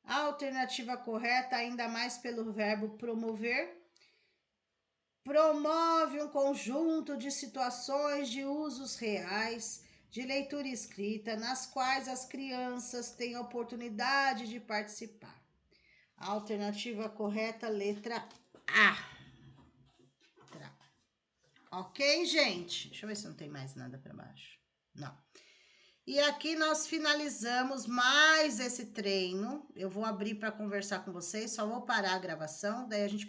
A alternativa correta, ainda mais pelo verbo promover, promove um conjunto de situações de usos reais, de leitura e escrita, nas quais as crianças têm a oportunidade de participar. A alternativa correta, letra A. Ok, gente? Deixa eu ver se não tem mais nada para baixo. Não. E aqui nós finalizamos mais esse treino. Eu vou abrir para conversar com vocês, só vou parar a gravação, daí a gente